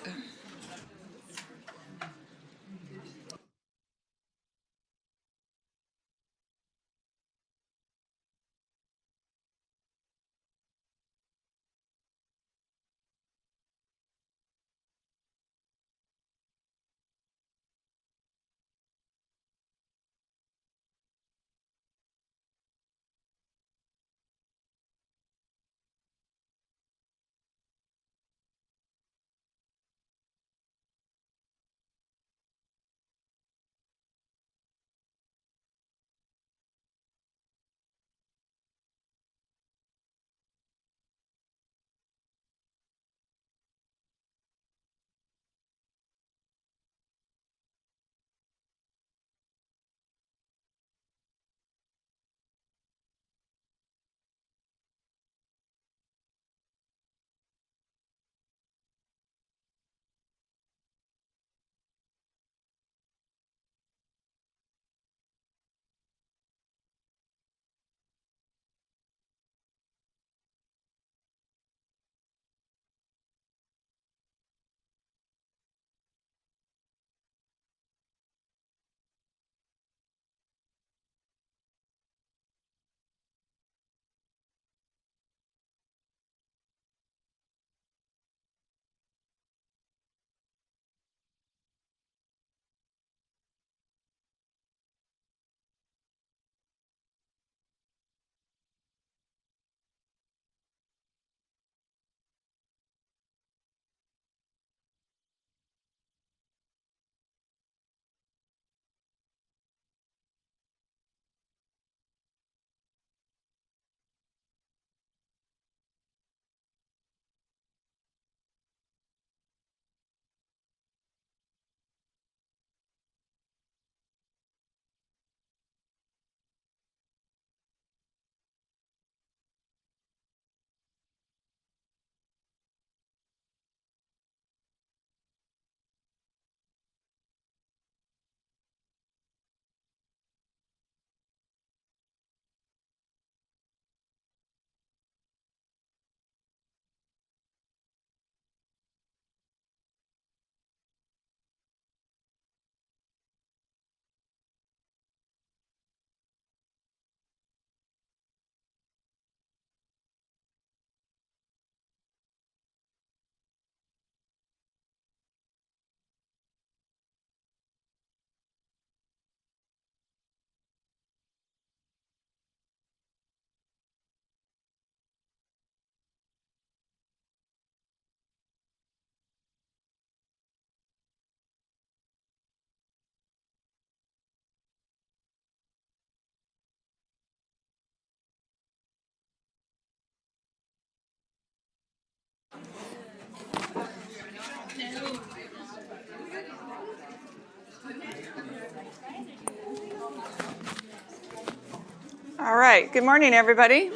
Speaker 4: All right, good morning, everybody.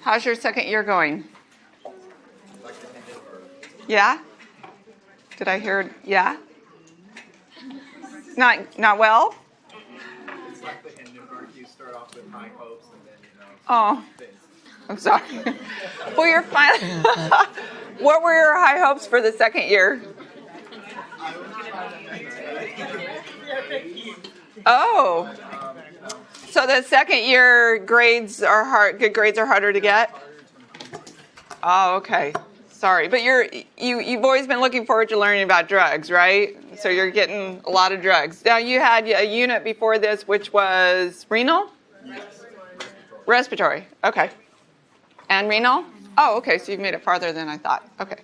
Speaker 4: How's your second year going? Yeah? Did I hear, yeah? Not well?
Speaker 5: It's like the Hindenburg, you start off with high hopes and then,
Speaker 4: Oh, I'm sorry. Well, you're fine. What were your high hopes for the second year? Oh. So the second year grades are hard. Good grades are harder to get. Oh, okay. Sorry, but you've always been looking forward to learning about drugs, right? So you're getting a lot of drugs. Now you had a unit before this, which was renal, respiratory. Okay, and renal. Oh, okay. So you've made it farther than I thought. Okay.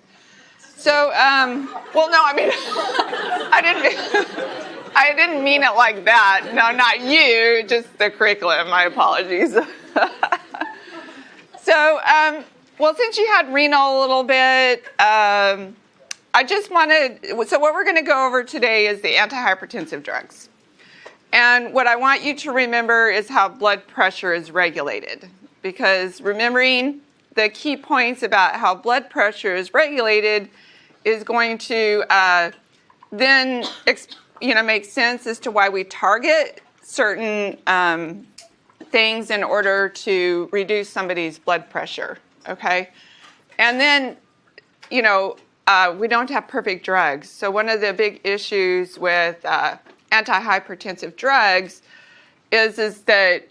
Speaker 4: So, well, no, I mean, I didn't mean it like that. No, not you, just the curriculum. My apologies. So, well, since you had renal a little bit, I just wanted, so what we're going to go over today is the antihypertensive drugs. And what I want you to remember is how blood pressure is regulated. Because remembering the key points about how blood pressure is regulated is going to then make sense as to why we target certain things in order to reduce somebody's blood pressure, okay? And then, we don't have perfect drugs. So one of the big issues with antihypertensive drugs is that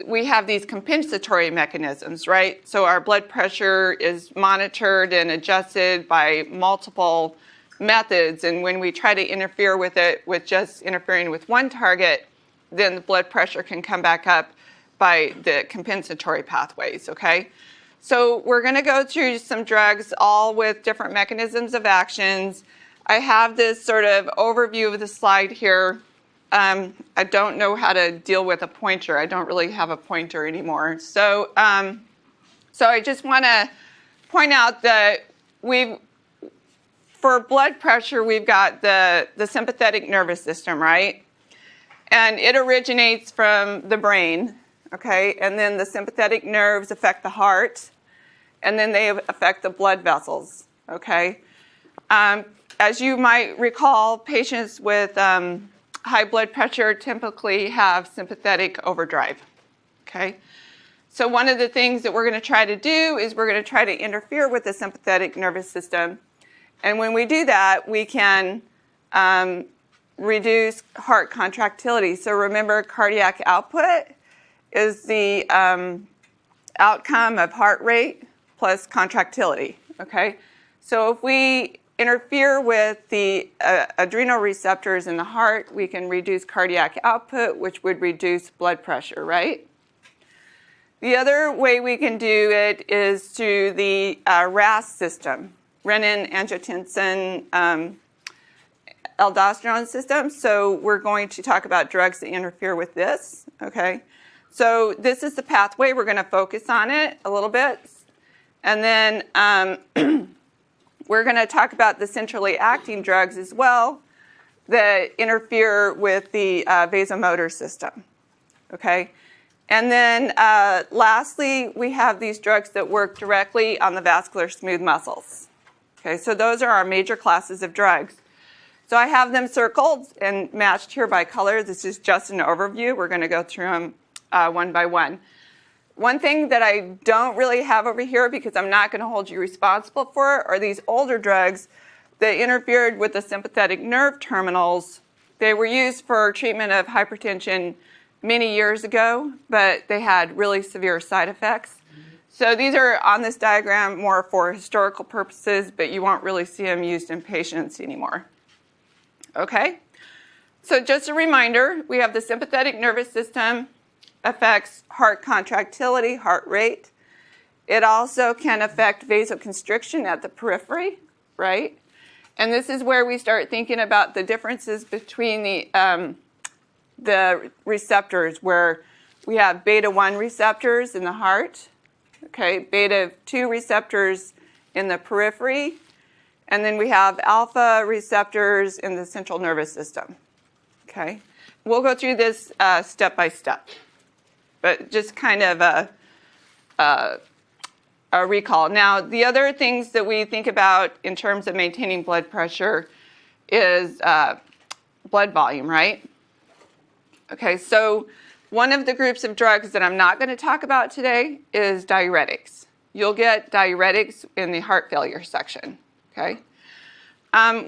Speaker 4: we have these compensatory mechanisms, right? So our blood pressure is monitored and adjusted by multiple methods, and when we try to interfere with it with just interfering with one target, then the blood pressure can come back up by the compensatory pathways, okay? So we're going to go through some drugs, all with different mechanisms of actions. I have this sort of overview of the slide here. I don't know how to deal with a pointer. I don't really have a pointer anymore. So I just want to point out that for blood pressure, we've got the sympathetic nervous system, right? And it originates from the brain, okay? And then the sympathetic nerves affect the heart, and then they affect the blood vessels, okay? As you might recall, patients with high blood pressure typically have sympathetic overdrive, okay? So one of the things that we're going to try to do is we're going to try to interfere with the sympathetic nervous system. And when we do that, we can reduce heart contractility. So remember, cardiac output is the outcome of heart rate plus contractility, okay? So if we interfere with the adrenal receptors in the heart, we can reduce cardiac output, which would reduce blood pressure, right? The other way we can do it is through the RAS system, renin-angiotensin aldosterone system. So we're going to talk about drugs that interfere with this, okay? So this is the pathway. We're going to focus on it a little bit. And then we're going to talk about the centrally acting drugs as well that interfere with the vasomotor system, okay? And then lastly, we have these drugs that work directly on the vascular smooth muscles. Okay, so those are our major classes of drugs. So I have them circled and matched here by color. This is just an overview. We're going to go through them one by one. One thing that I don't really have over here, because I'm not going to hold you responsible for it, are these older drugs that interfered with the sympathetic nerve terminals. They were used for treatment of hypertension many years ago, but they had really severe side effects. So these are on this diagram more for historical purposes, but you won't really see them used in patients anymore. Okay? So just a reminder, we have the sympathetic nervous system affects heart contractility, heart rate. It also can affect vasoconstriction at the periphery, right? And this is where we start thinking about the differences between the receptors, where we have beta-1 receptors in the heart, okay, beta-2 receptors in the periphery, and then we have alpha receptors in the central nervous system, okay? We'll go through this step by step, but just kind of a recall. Now, the other things that we think about in terms of maintaining blood pressure is blood volume, right? Okay, so one of the groups of drugs that I'm not going to talk about today is diuretics. You'll get diuretics in the heart failure section, okay?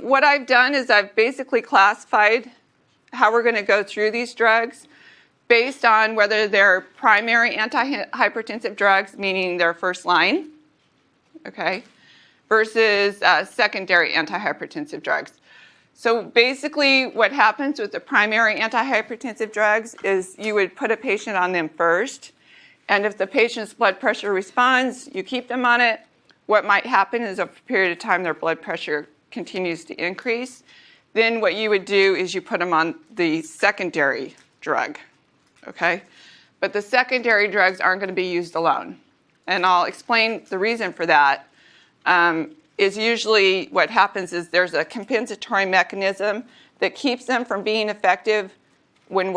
Speaker 4: What I've done is I've basically classified how we're going to go through these drugs based on whether they're primary antihypertensive drugs, meaning they're first line, okay, versus secondary antihypertensive drugs. So basically what happens with the primary antihypertensive drugs is you would put a patient on them first, and if the patient's blood pressure responds, you keep them on it. What might happen is over a period of time their blood pressure continues to increase. Then what you would do is you put them on the secondary drug, okay? But the secondary drugs aren't going to be used alone. And I'll explain the reason for that. Is usually what happens is there's a compensatory mechanism that keeps them from being effective when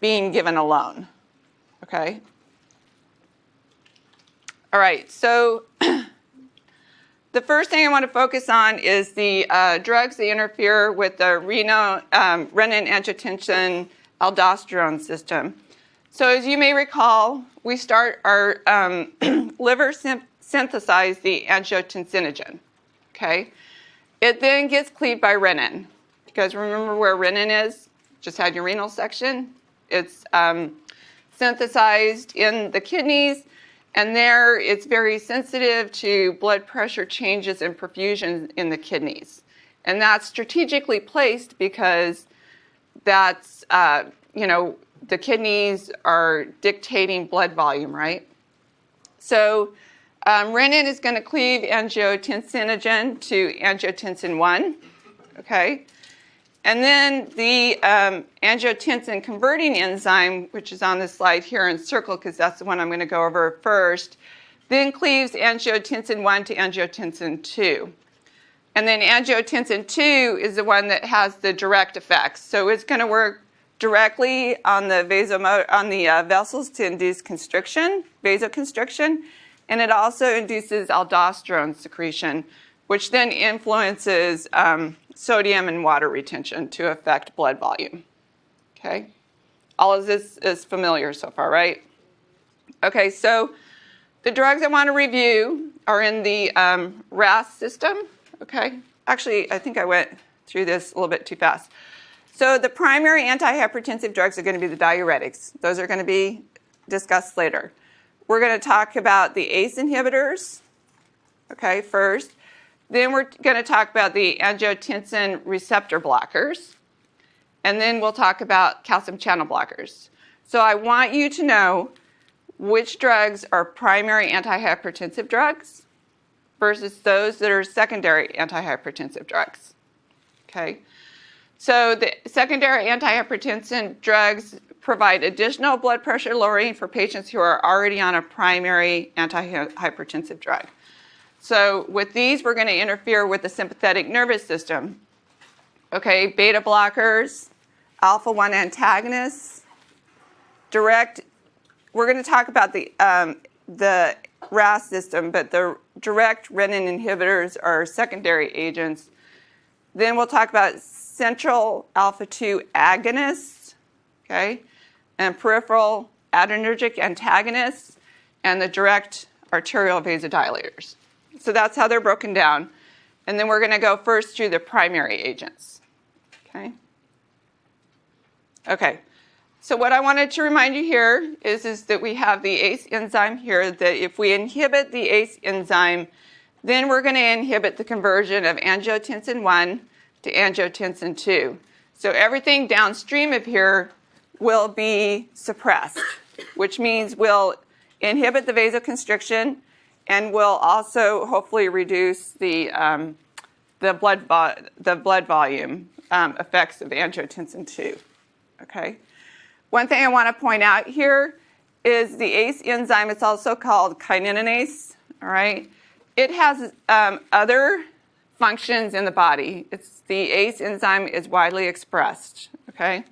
Speaker 4: being given alone, okay? All right, so the first thing I want to focus on is the drugs that interfere with the renin-angiotensin aldosterone system. So as you may recall, we start our liver synthesize the angiotensinogen, okay? It then gets cleaved by renin. You guys remember where renin is? Just had your renal section. It's synthesized in the kidneys, and there it's very sensitive to blood pressure changes and perfusion in the kidneys. And that's strategically placed because that's, the kidneys are dictating blood volume, right? So renin is going to cleave angiotensinogen to angiotensin 1, okay? And then the angiotensin converting enzyme, which is on this slide here in circle because that's the one I'm going to go over first, then cleaves angiotensin 1 to angiotensin 2. And then angiotensin 2 is the one that has the direct effects. So it's going to work directly on the vessels to induce constriction, vasoconstriction, and it also induces aldosterone secretion, which then influences sodium and water retention to affect blood volume. Okay? All of this is familiar so far, right? Okay, so the drugs I want to review are in the RAS system. Okay? Actually, I think I went through this a little bit too fast. So the primary antihypertensive drugs are going to be the diuretics. Those are going to be discussed later. We're going to talk about the ACE inhibitors, okay, first. Then we're going to talk about the angiotensin receptor blockers. And then we'll talk about calcium channel blockers. So I want you to know which drugs are primary antihypertensive drugs versus those that are secondary antihypertensive drugs, okay? So the secondary antihypertensive drugs provide additional blood pressure lowering for patients who are already on a primary antihypertensive drug. So with these, we're going to interfere with the sympathetic nervous system. Okay, beta blockers, alpha-1 antagonists, we're going to talk about the RAS system, but the direct renin inhibitors are secondary agents. Then we'll talk about central alpha-2 agonists, okay, and peripheral adrenergic antagonists, and the direct arterial vasodilators. So that's how they're broken down. And then we're going to go first through the primary agents, okay? Okay, so what I wanted to remind you here is that we have the ACE enzyme here, that if we inhibit the ACE enzyme, then we're going to inhibit the conversion of angiotensin 1 to angiotensin 2. So everything downstream of here will be suppressed, which means we'll inhibit the vasoconstriction and will also hopefully reduce the blood volume effects of angiotensin 2. Okay. One thing I want to point out here is the ACE enzyme. It's also called kynurenase. All right. It has other functions in the body. The ACE enzyme is widely expressed. Okay.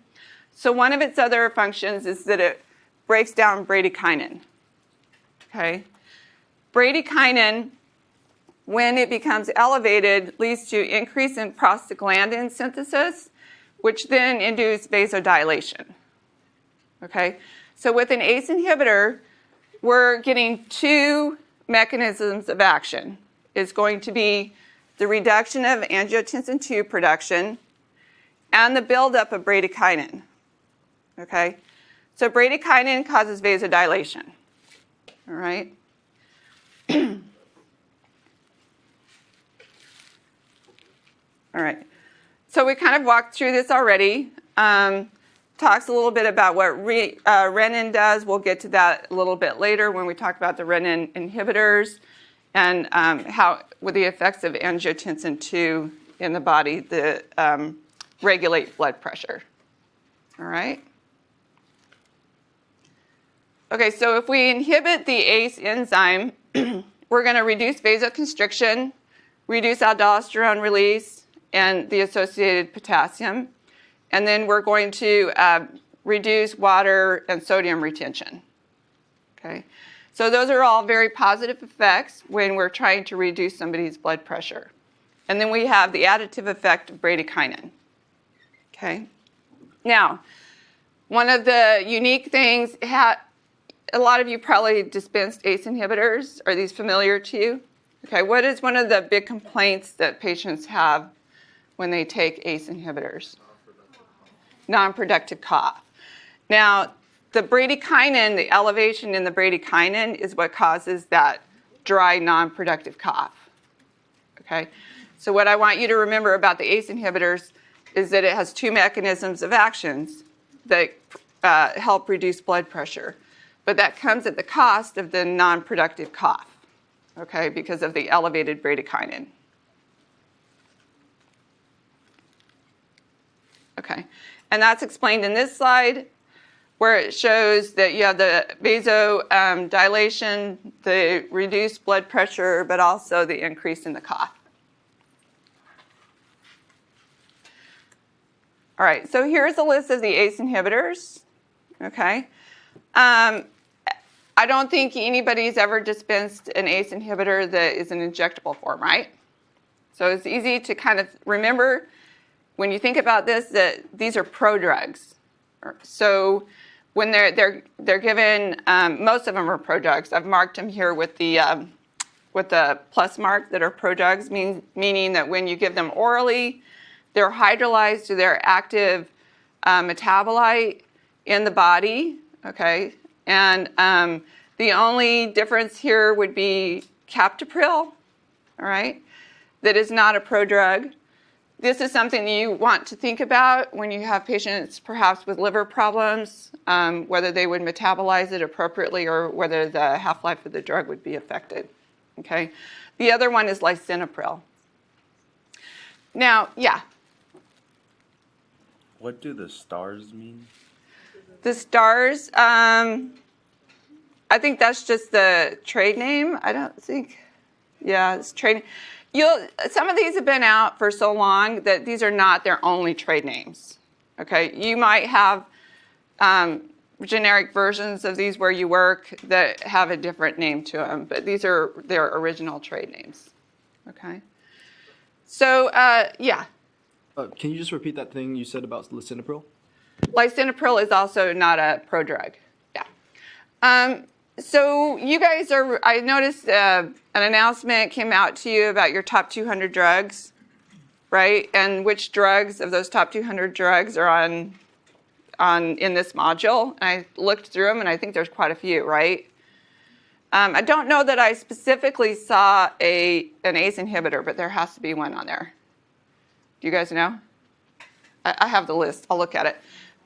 Speaker 4: So one of its other functions is that it breaks down bradykinin. Okay. Bradykinin, when it becomes elevated, leads to increase in prostaglandin synthesis, which then induce vasodilation. Okay. So with an ACE inhibitor, we're getting two mechanisms of action. It's going to be the reduction of angiotensin 2 production and the buildup of bradykinin. Okay? So bradykinin causes vasodilation. All right? All right. So we kind of walked through this already. Talks a little bit about what renin does. We'll get to that a little bit later when we talk about the renin inhibitors and how, with the effects of angiotensin II in the body that regulate blood pressure. All right? Okay, so if we inhibit the ACE enzyme, we're going to reduce vasoconstriction, reduce aldosterone release, and the associated potassium. And then we're going to reduce water and sodium retention. Okay? So those are all very positive effects when we're trying to reduce somebody's blood pressure. And then we have the additive effect of bradykinin. Okay? Now, one of the unique things, a lot of you probably dispensed ACE inhibitors. Are these familiar to you? Okay, what is one of the big complaints that patients have when they take ACE inhibitors? Non-productive cough. Now, the bradykinin, the elevation in the bradykinin is what causes that dry, non-productive cough. Okay, so what I want you to remember about the ACE inhibitors is that it has two mechanisms of actions that help reduce blood pressure. But that comes at the cost of the non-productive cough, okay, because of the elevated bradykinin. Okay, and that's explained in this slide where it shows that you have the vasodilation, the reduced blood pressure, but also the increase in the cough. All right, so here's a list of the ACE inhibitors, okay. I don't think anybody's ever dispensed an ACE inhibitor that is an injectable form, right? So it's easy to kind of remember when you think about this that these are prodrugs. So when they're given, most of them are prodrugs. I've marked them here with the plus mark that are prodrugs, meaning that when you give them orally, they're hydrolyzed to their active metabolite in the body. Okay, and the only difference here would be captopril, all right, that is not a prodrug. This is something you want to think about when you have patients perhaps with liver problems, whether they would metabolize it appropriately or whether the half-life of the drug would be affected, okay? The other one is lisinopril. Now, yeah?
Speaker 6: What do the stars mean?
Speaker 4: The stars, I think that's just the trade name. I don't think, yeah, it's trade. Some of these have been out for so long that these are not their only trade names. Okay, you might have generic versions of these where you work that have a different name to them, but these are their original trade names. Okay, so yeah.
Speaker 7: Can you just repeat that thing you said about lisinopril?
Speaker 4: Lisinopril is also not a prodrug. Yeah. So you guys are, I noticed an announcement came out to you about your top 200 drugs, right? And which drugs of those top 200 drugs are in this module. And I looked through them and I think there's quite a few, right? I don't know that I specifically saw an ACE inhibitor, but there has to be one on there. Do you guys know? I have the list. I'll look at it.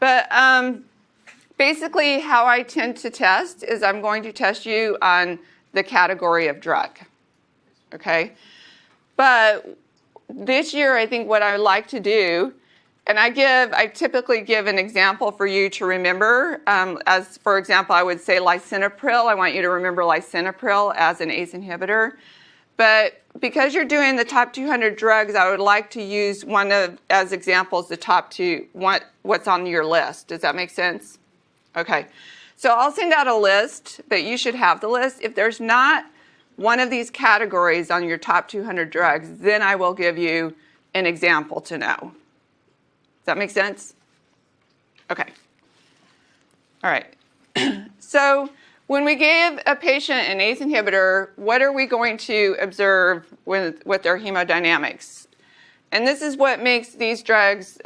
Speaker 4: But basically how I tend to test is I'm going to test you on the category of drug, okay? But this year I think what I like to do, and I typically give an example for you to remember. As for example, I would say lisinopril. I want you to remember lisinopril as an ACE inhibitor. But because you're doing the top 200 drugs, I would like to use as examples, the top two, what's on your list. Does that make sense? Okay. So I'll send out a list, but you should have the list. If there's not one of these categories on your top 200 drugs, then I will give you an example to know. Does that make sense? Okay. All right. So when we give a patient an ACE inhibitor, what are we going to observe with their hemodynamics? And this is what makes these drugs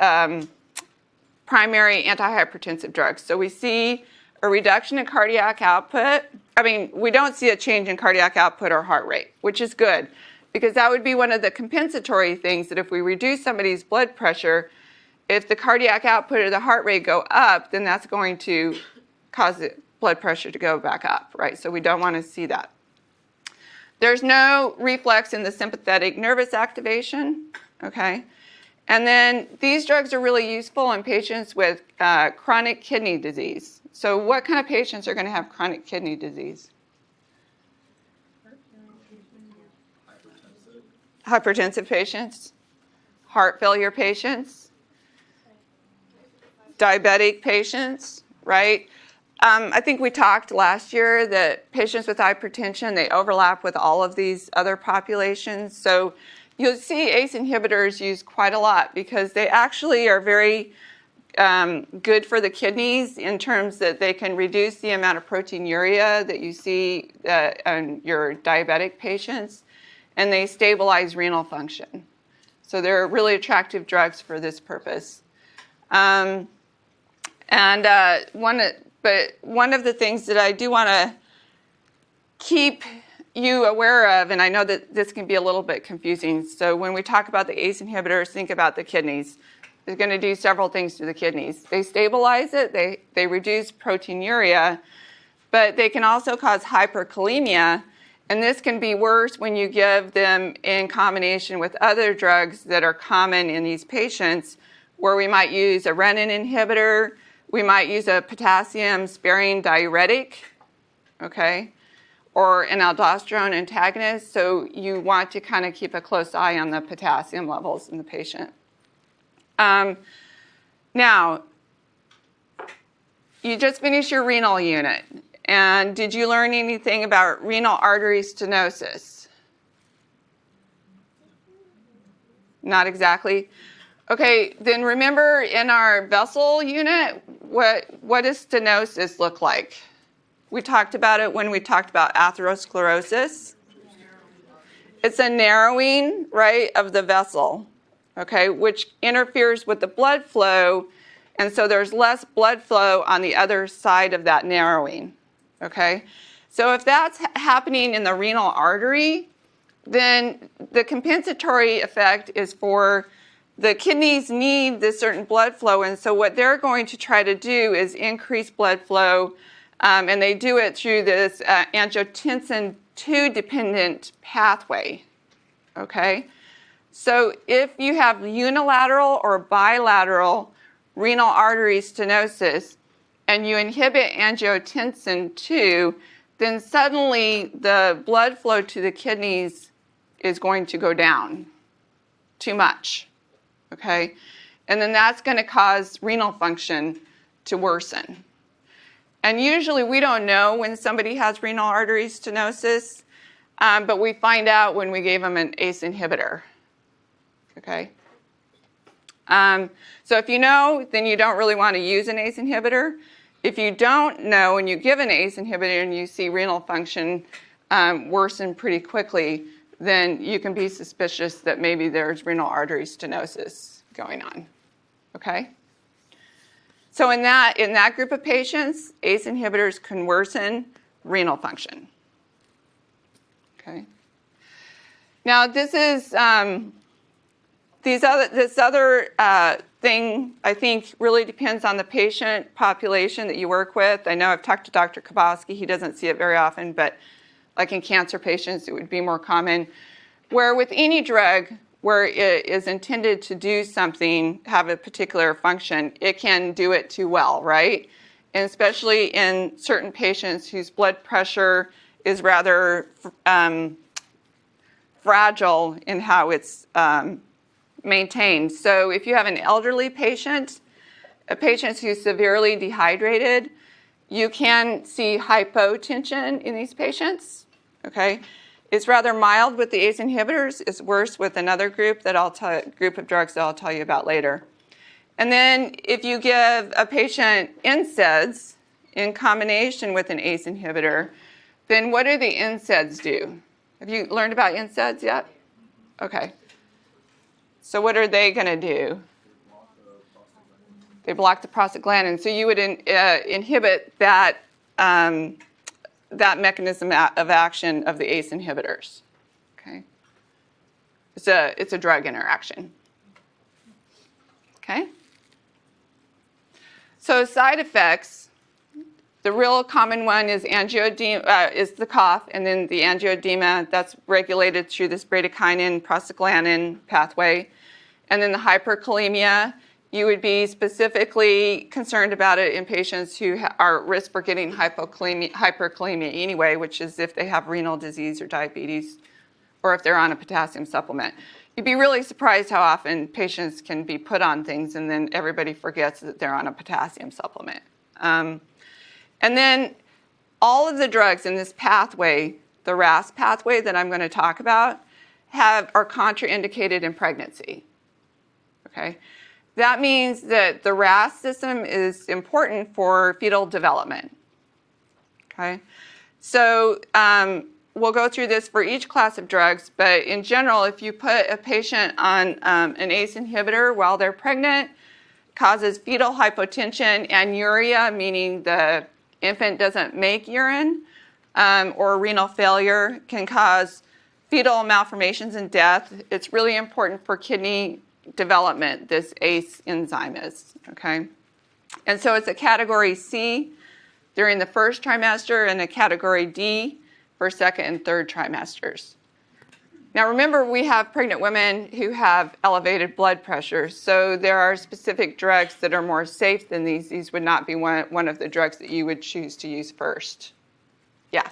Speaker 4: primary antihypertensive drugs. So we see a reduction in cardiac output. I mean, we don't see a change in cardiac output or heart rate, which is good, because that would be one of the compensatory things, that if we reduce somebody's blood pressure, if the cardiac output or the heart rate go up, then that's going to cause the blood pressure to go back up, right? So we don't want to see that. There's no reflex in the sympathetic nervous activation, okay? And then these drugs are really useful in patients with chronic kidney disease. So what kind of patients are going to have chronic kidney disease? Hypertensive patients, heart failure patients, diabetic patients, right? I think we talked last year that patients with hypertension, they overlap with all of these other populations. So you'll see ACE inhibitors used quite a lot because they actually are very good for the kidneys in terms that they can reduce the amount of proteinuria that you see in your diabetic patients, and they stabilize renal function. So they're really attractive drugs for this purpose. One of the things that I do want to keep you aware of, and I know that this can be a little bit confusing. So when we talk about the ACE inhibitors, think about the kidneys. They're going to do several things to the kidneys. They stabilize it, they reduce proteinuria, but they can also cause hyperkalemia, and this can be worse when you give them in combination with other drugs that are common in these patients, where we might use a renin inhibitor, we might use a potassium-sparing diuretic, okay, or an aldosterone antagonist. So you want to kind of keep a close eye on the potassium levels in the patient. Now, you just finished your renal unit, and did you learn anything about renal artery stenosis? Not exactly. Okay, then remember in our vessel unit, what does stenosis look like? We talked about it when we talked about atherosclerosis. It's a narrowing, right, of the vessel, okay, which interferes with the blood flow, and so there's less blood flow on the other side of that narrowing, okay? So if that's happening in the renal artery, then the compensatory effect is for the kidneys need this certain blood flow, and so what they're going to try to do is increase blood flow, and they do it through this angiotensin II dependent pathway, okay? So if you have unilateral or bilateral renal artery stenosis and you inhibit angiotensin II, then suddenly the blood flow to the kidneys is going to go down too much, okay? And then that's going to cause renal function to worsen. And usually we don't know when somebody has renal artery stenosis, but we find out when we gave them an ACE inhibitor, okay? So if you know, then you don't really want to use an ACE inhibitor. If you don't know and you give an ACE inhibitor and you see renal function worsen pretty quickly, then you can be suspicious that maybe there's renal artery stenosis going on, okay? So in that group of patients, ACE inhibitors can worsen renal function, okay? Now this is, this other thing, I think, really depends on the patient population that you work with. I know I've talked to Dr. Kowalski. He doesn't see it very often, but like in cancer patients, it would be more common. Where with any drug, where it is intended to do something, have a particular function, it can do it too well, right? And especially in certain patients whose blood pressure is rather fragile in how it's maintained. So if you have an elderly patient, a patient who's severely dehydrated, you can see hypotension in these patients, okay? It's rather mild with the ACE inhibitors. It's worse with another group group of drugs that I'll tell you about later. And then if you give a patient NSAIDs in combination with an ACE inhibitor, then what do the NSAIDs do? Have you learned about NSAIDs yet? Okay. So what are they going to do? They block the prostaglandin. So you would inhibit that, that mechanism of action of the ACE inhibitors. Okay? It's a drug interaction. Okay? So side effects, the real common one is angioedema, is the cough, and then the angioedema, that's regulated through this bradykinin prostaglandin pathway. And then the hyperkalemia, you would be specifically concerned about it in patients who are at risk for getting hyperkalemia anyway, which is if they have renal disease or diabetes, or if they're on a potassium supplement. You'd be really surprised how often patients can be put on things and then everybody forgets that they're on a potassium supplement. And then all of the drugs in this pathway, the RAS pathway that I'm going to talk about, are contraindicated in pregnancy. Okay? That means that the RAS system is important for fetal development. Okay? So we'll go through this for each class of drugs, but in general, if you put a patient on an ACE inhibitor while they're pregnant, causes fetal hypotension and uria, meaning the infant doesn't make urine, or renal failure, can cause fetal malformations and death. It's really important for kidney development, this ACE enzyme is, okay? And so it's a category C during the first trimester and a category D for second and third trimesters. Now remember, we have pregnant women who have elevated blood pressure, so there are specific drugs that are more safe than these. These would not be one of the drugs that you would choose to use first. Yeah?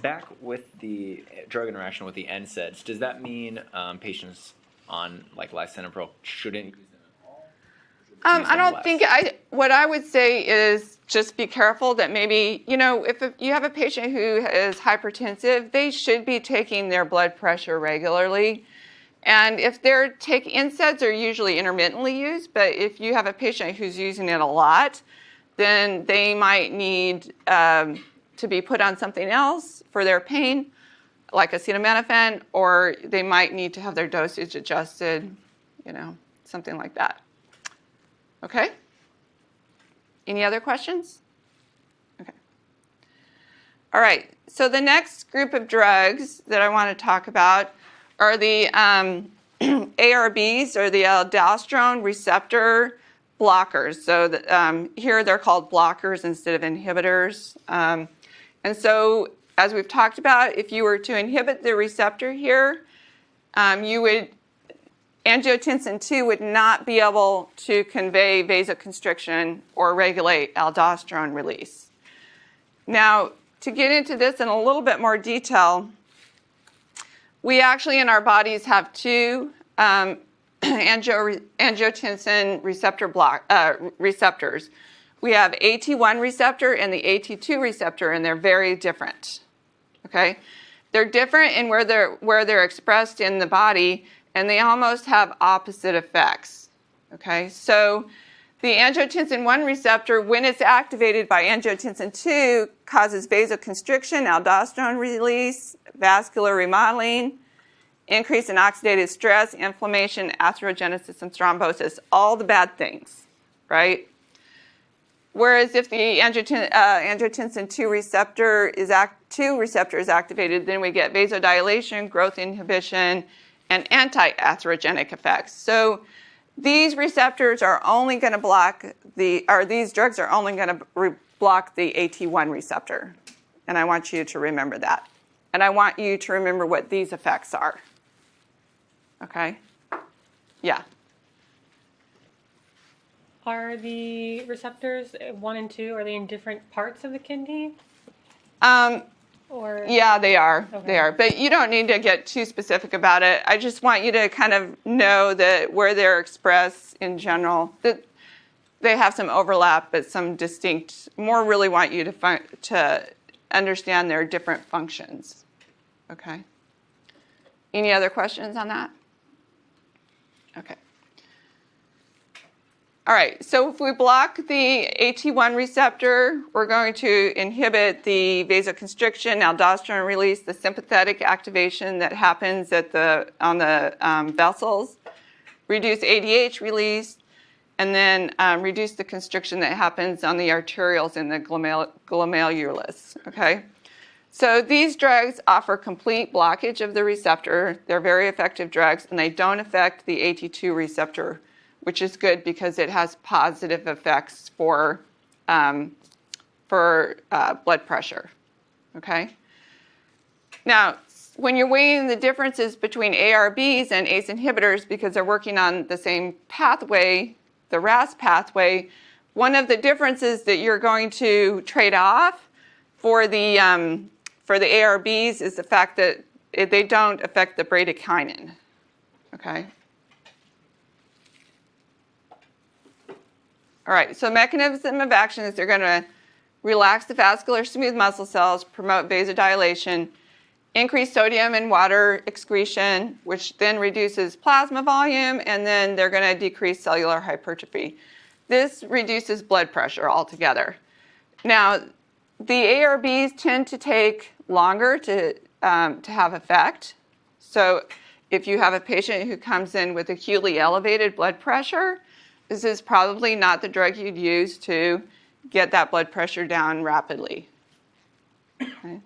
Speaker 8: Back with the drug interaction with the NSAIDs, does that mean patients on like lisinopril shouldn't use them at all?
Speaker 4: I don't think, what I would say is just be careful that maybe, if you have a patient who is hypertensive, they should be taking their blood pressure regularly. And if they're taking NSAIDs, are usually intermittently used, but if you have a patient who's using it a lot, then they might need to be put on something else for their pain, like acetaminophen, or they might need to have their dosage adjusted, something like that. Okay? Any other questions? Okay. All right. So the next group of drugs that I want to talk about are the ARBs, or the aldosterone receptor blockers. So here they're called blockers instead of inhibitors. And so, as we've talked about, if you were to inhibit the receptor here, angiotensin II would not be able to convey vasoconstriction or regulate aldosterone release. Now, to get into this in a little bit more detail, we actually in our bodies have two angiotensin receptors. We have AT1 receptor and the AT2 receptor, and they're very different. Okay? They're different in where they're expressed in the body, and they almost have opposite effects. Okay? So the angiotensin 1 receptor, when it's activated by angiotensin 2, causes vasoconstriction, aldosterone release, vascular remodeling, increase in oxidative stress, inflammation, atherogenesis, and thrombosis, all the bad things, right? Whereas if the angiotensin 2 receptor is activated, then we get vasodilation, growth inhibition, and anti-atherogenic effects. So these receptors are only going to block these drugs are only going to block the AT1 receptor. And I want you to remember that. And I want you to remember what these effects are. Okay? Yeah.
Speaker 2: Are the receptors 1 and 2, are they in different parts of the kidney? Or
Speaker 4: Yeah, they are.
Speaker 2: Okay.
Speaker 4: They are. But you don't need to get too specific about it. I just want you to kind of know that where they're expressed in general, that they have some overlap, but some distinct. More really want you to understand their different functions. Okay. Any other questions on that? Okay. All right, so if we block the AT1 receptor, we're going to inhibit the vasoconstriction, aldosterone release, the sympathetic activation that happens on the vessels, reduce ADH release, and then reduce the constriction that happens on the arterioles in the glomerulus, okay? So these drugs offer complete blockage of the receptor. They're very effective drugs, and they don't affect the AT2 receptor, which is good because it has positive effects for blood pressure, okay? Now, when you're weighing the differences between ARBs and ACE inhibitors, because they're working on the same pathway, the RAS pathway, one of the differences that you're going to trade off for the ARBs is the fact that they don't affect the bradykinin, okay? All right, so mechanism of action is they're going to relax the vascular smooth muscle cells, promote vasodilation, increase sodium and water excretion, which then reduces plasma volume, and then they're going to decrease cellular hypertrophy. This reduces blood pressure altogether. Now, the ARBs tend to take longer to have effect. So if you have a patient who comes in with acutely elevated blood pressure, this is probably not the drug you'd use to get that blood pressure down rapidly. Okay.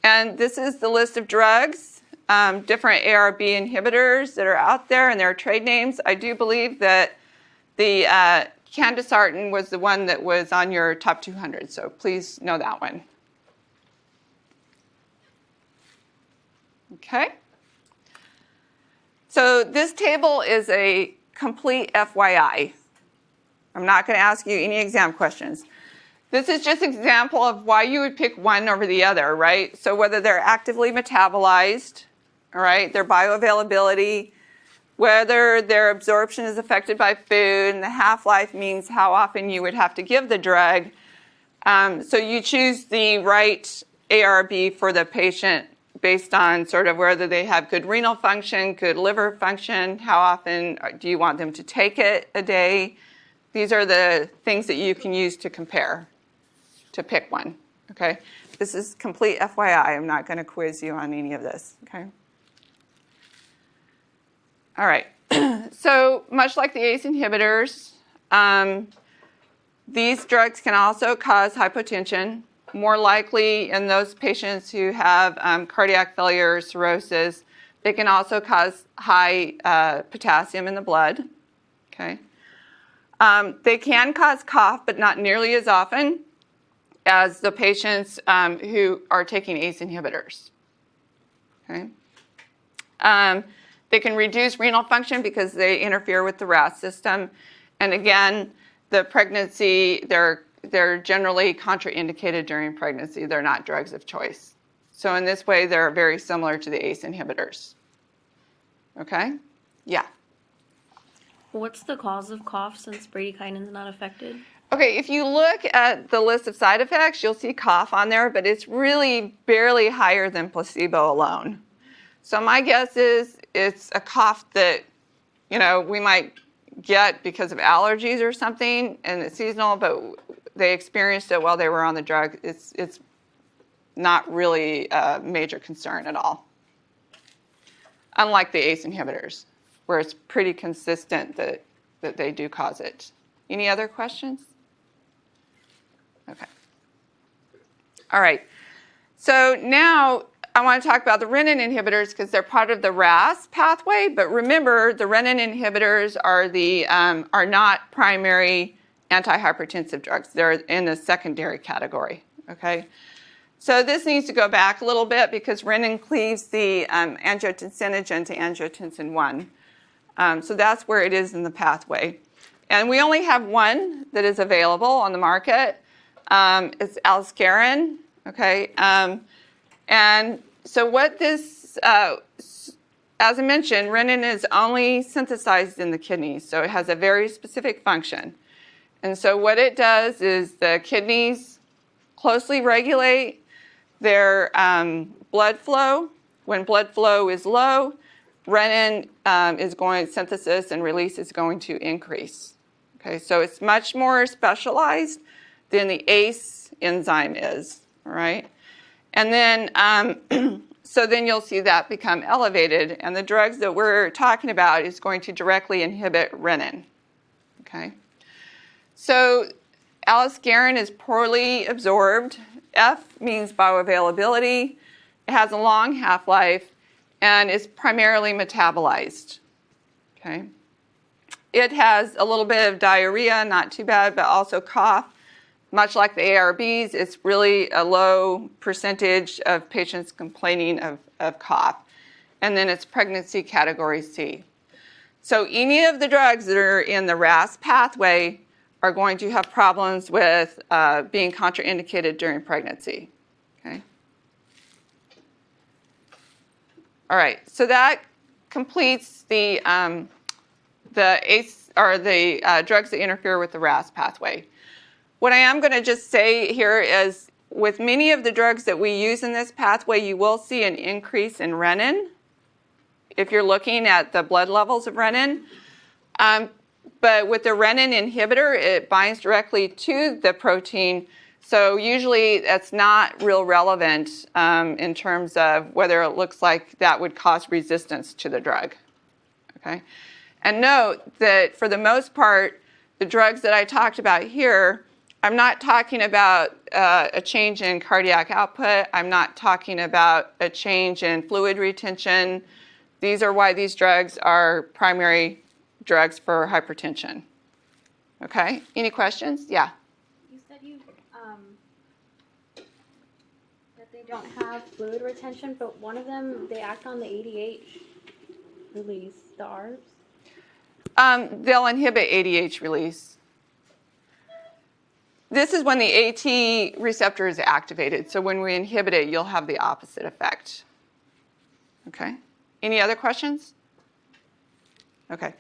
Speaker 4: And this is the list of drugs, different ARB inhibitors that are out there and their trade names. I do believe that the candesartan was the one that was on your top 200, so please know that one. Okay. So this table is a complete FYI. I'm not going to ask you any exam questions. This is just an example of why you would pick one over the other, right? So whether they're actively metabolized, all right, their bioavailability, whether their absorption is affected by food, and the half-life means how often you would have to give the drug. So you choose the right ARB for the patient based on sort of whether they have good renal function, good liver function, how often do you want them to take it a day. These are the things that you can use to compare, to pick one, okay? This is complete FYI. I'm not going to quiz you on any of this, okay? All right. So much like the ACE inhibitors, these drugs can also cause hypotension, more likely in those patients who have cardiac failure or cirrhosis. They can also cause high potassium in the blood, okay? They can cause cough, but not nearly as often as the patients who are taking ACE inhibitors. Okay? They can reduce renal function because they interfere with the RAS system. And again, the pregnancy, they're generally contraindicated during pregnancy. They're not drugs of choice. So in this way, they're very similar to the ACE inhibitors. Okay? Yeah.
Speaker 9: What's the cause of cough since bradykinin is not affected?
Speaker 4: Okay, if you look at the list of side effects, you'll see cough on there, but it's really barely higher than placebo alone. So my guess is it's a cough that, you know, we might get because of allergies or something, and it's seasonal, but they experienced it while they were on the drug. It's not really a major concern at all. Unlike the ACE inhibitors, where it's pretty consistent that they do cause it. Any other questions? Okay. All right. So now I want to talk about the renin inhibitors because they're part of the RAS pathway. But remember, the renin inhibitors are not primary antihypertensive drugs. They're in the secondary category. Okay. So this needs to go back a little bit because renin cleaves the angiotensinogen to angiotensin 1. So that's where it is in the pathway. And we only have one that is available on the market. It's Alscarin, okay? And so what this, as I mentioned, renin is only synthesized in the kidneys, so it has a very specific function. And so what it does is the kidneys closely regulate their blood flow. When blood flow is low, renin synthesis and release is going to increase. Okay, so it's much more specialized than the ACE enzyme is, all right? And then, so then you'll see that become elevated, and the drugs that we're talking about is going to directly inhibit renin. Okay? So aliskiren is poorly absorbed. F means bioavailability. It has a long half-life and is primarily metabolized. Okay? It has a little bit of diarrhea, not too bad, but also cough. Much like the ARBs, it's really a low percentage of patients complaining of cough. And then it's pregnancy category C. So any of the drugs that are in the RAS pathway are going to have problems with being contraindicated during pregnancy. Okay? All right, so that completes the ACE, or the drugs that interfere with the RAS pathway. What I am going to just say here is with many of the drugs that we use in this pathway, you will see an increase in renin if you're looking at the blood levels of renin. But with the renin inhibitor, it binds directly to the protein. So usually that's not real relevant in terms of whether it looks like that would cause resistance to the drug. Okay? And note that for the most part, the drugs that I talked about here, I'm not talking about a change in cardiac output. I'm not talking about a change in fluid retention. These are why these drugs are primary drugs for hypertension. Okay, any questions? Yeah.
Speaker 10: You said that they don't have fluid retention, but one of them, they act on the ADH release, the ARBs?
Speaker 4: They'll inhibit ADH release. This is when the AT receptor is activated. So when we inhibit it, you'll have the opposite effect. Okay. Any other questions? Okay.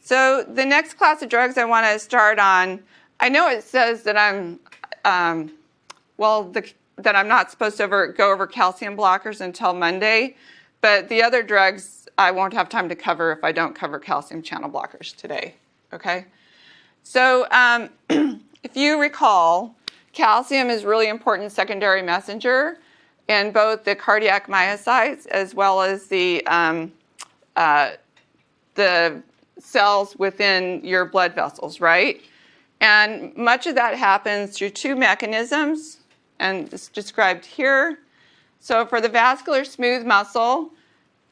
Speaker 4: So the next class of drugs I want to start on, I know it says that that I'm not supposed to go over calcium blockers until Monday, but the other drugs I won't have time to cover if I don't cover calcium channel blockers today. Okay. So if you recall, calcium is really important secondary messenger in both the cardiac myocytes as well as the cells within your blood vessels, right? And much of that happens through two mechanisms, and it's described here. So for the vascular smooth muscle,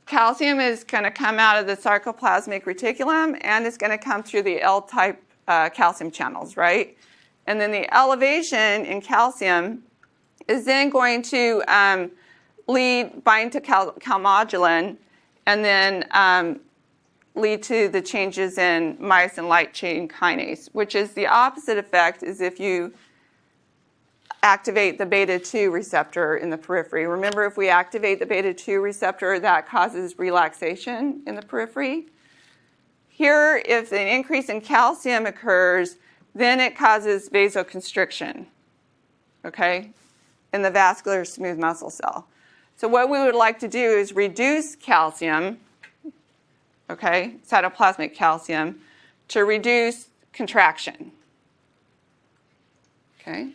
Speaker 4: calcium is going to come out of the sarcoplasmic reticulum, and it's going to come through the L-type calcium channels, right? And then the elevation in calcium is then going to bind to calmodulin, and then lead to the changes in myosin light chain kinase, which is the opposite effect is if you activate the beta-2 receptor in the periphery. Remember, if we activate the beta-2 receptor, that causes relaxation in the periphery. Here, if an increase in calcium occurs, then it causes vasoconstriction, okay, in the vascular smooth muscle cell. So what we would like to do is reduce calcium, okay, cytoplasmic calcium, to reduce contraction. Okay.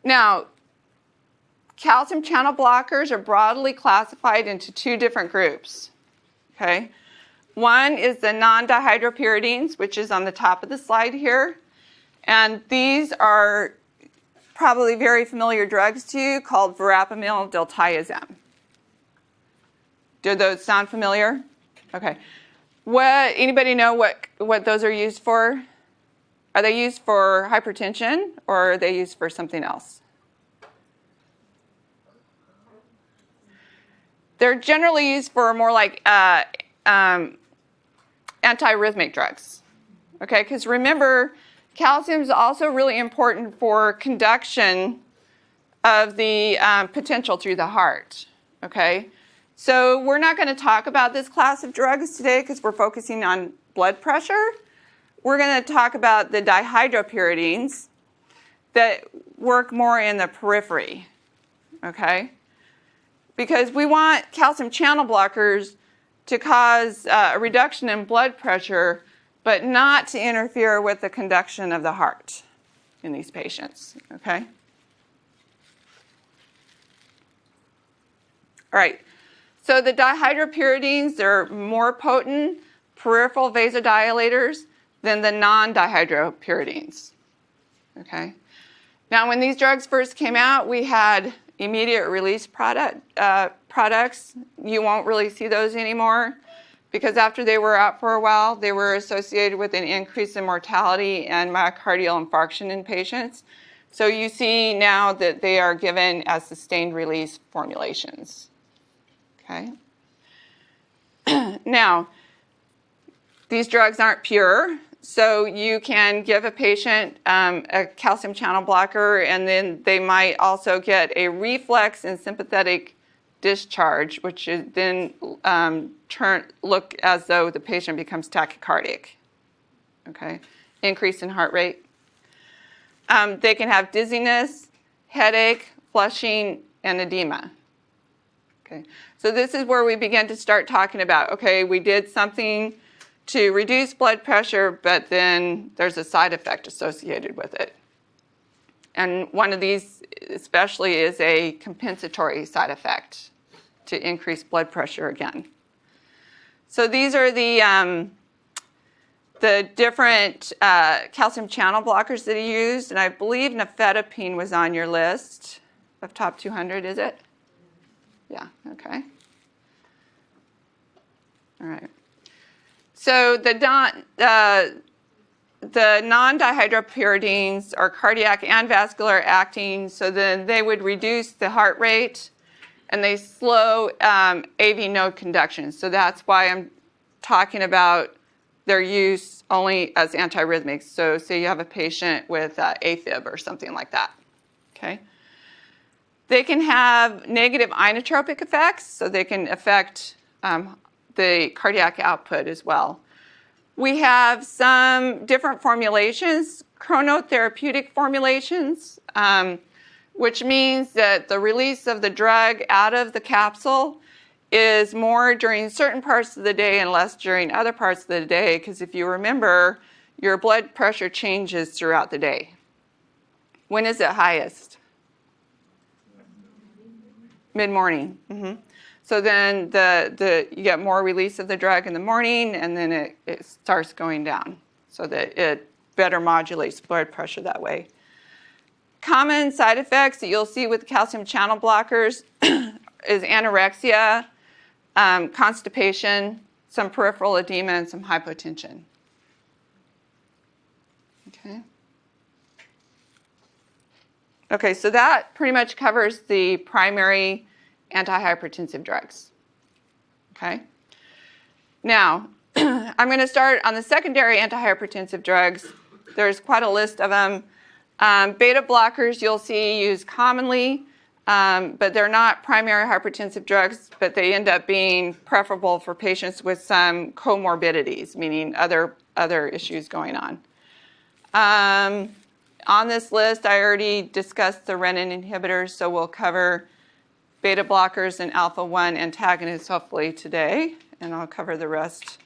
Speaker 4: Now, calcium channel blockers are broadly classified into two different groups. Okay. One is the non-dihydropyridines, which is on the top of the slide here. And these are probably very familiar drugs to you called verapamil, diltiazem. Do those sound familiar? Okay. Anybody know what those are used for? Are they used for hypertension or are they used for something else? They're generally used for more like antiarrhythmic drugs. Okay, because remember, calcium is also really important for conduction of the potential through the heart. Okay. So we're not going to talk about this class of drugs today because we're focusing on blood pressure. We're going to talk about the dihydropyridines that work more in the periphery, okay? Because we want calcium channel blockers to cause a reduction in blood pressure, but not to interfere with the conduction of the heart in these patients, okay? All right. So the dihydropyridines, they're more potent peripheral vasodilators than the non-dihydropyridines. Okay. Now, when these drugs first came out, we had immediate release products. You won't really see those anymore because after they were out for a while, they were associated with an increase in mortality and myocardial infarction in patients. So you see now that they are given as sustained release formulations. Okay. Now, these drugs aren't pure, so you can give a patient a calcium channel blocker, and then they might also get a reflex and sympathetic discharge, which is then look as though the patient becomes tachycardic. Okay, increase in heart rate. They can have dizziness, headache, flushing, and edema. Okay, so this is where we begin to start talking about, okay, we did something to reduce blood pressure, but then there's a side effect associated with it. And one of these especially is a compensatory side effect to increase blood pressure again. So these are the different calcium channel blockers that are used, and I believe nifedipine was on your list of top 200, is it? Yeah, okay. All right. So the non-dihydropyridines are cardiac and vascular acting, so then they would reduce the heart rate and they slow AV node conduction. So that's why I'm talking about their use only as antiarrhythmics. So say you have a patient with AFib or something like that. Okay. They can have negative inotropic effects, so they can affect the cardiac output as well. We have some different formulations, chronotherapeutic formulations, which means that the release of the drug out of the capsule is more during certain parts of the day and less during other parts of the day, because if you remember, your blood pressure changes throughout the day. When is it highest? Mid-morning. Mm-hmm. So then you get more release of the drug in the morning, and then it starts going down so that it better modulates blood pressure that way. Common side effects that you'll see with calcium channel blockers is anorexia, constipation, some peripheral edema, and some hypotension. Okay. Okay, so that pretty much covers the primary antihypertensive drugs. Okay. Now, I'm going to start on the secondary antihypertensive drugs. There's quite a list of them. Beta blockers you'll see used commonly, but they're not primary hypertensive drugs, but they end up being preferable for patients with some comorbidities, meaning other issues going on. On this list, I already discussed the renin inhibitors, so we'll cover beta blockers and alpha-1 antagonists hopefully today, and I'll cover the rest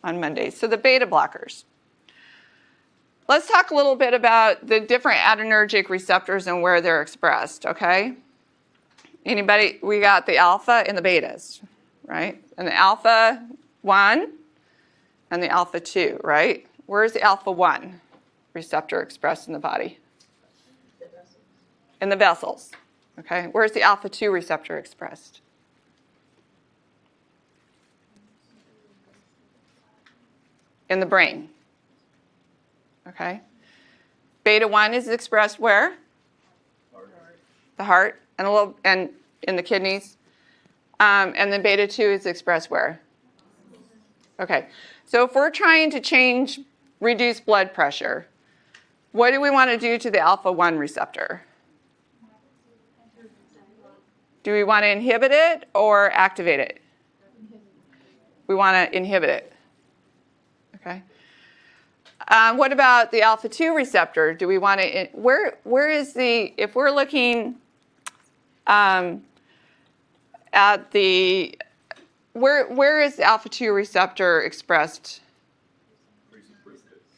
Speaker 4: on Monday. So the beta blockers. Let's talk a little bit about the different adrenergic receptors and where they're expressed, okay? Anybody? We got the alpha and the betas, right? And the alpha-1 and the alpha-2, right? Where's the alpha-1 receptor expressed in the body? In the vessels. Okay, where's the alpha-2 receptor expressed? In the brain. Okay. Beta-1 is expressed where? The heart and in the kidneys. And then beta-2 is expressed where? Okay. So if we're trying to reduce blood pressure, what do we want to do to the alpha-1 receptor? Do we want to inhibit it or activate it? We want to inhibit it. Okay. What about the alpha-2 receptor? Do we want to? Where is the? If we're looking at the, where is the alpha-2 receptor expressed?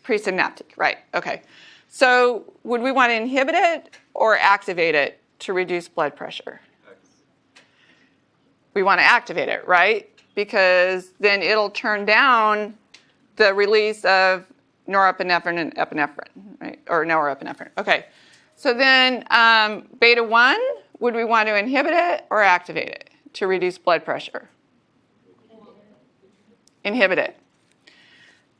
Speaker 4: Presynaptic, right? Okay. So would we want to inhibit it or activate it to reduce blood pressure? we want to activate it, right? Because then it'll turn down the release of norepinephrine and epinephrine, right? Or norepinephrine. Okay. So then beta 1, would we want to inhibit it or activate it to reduce blood pressure? Inhibit it.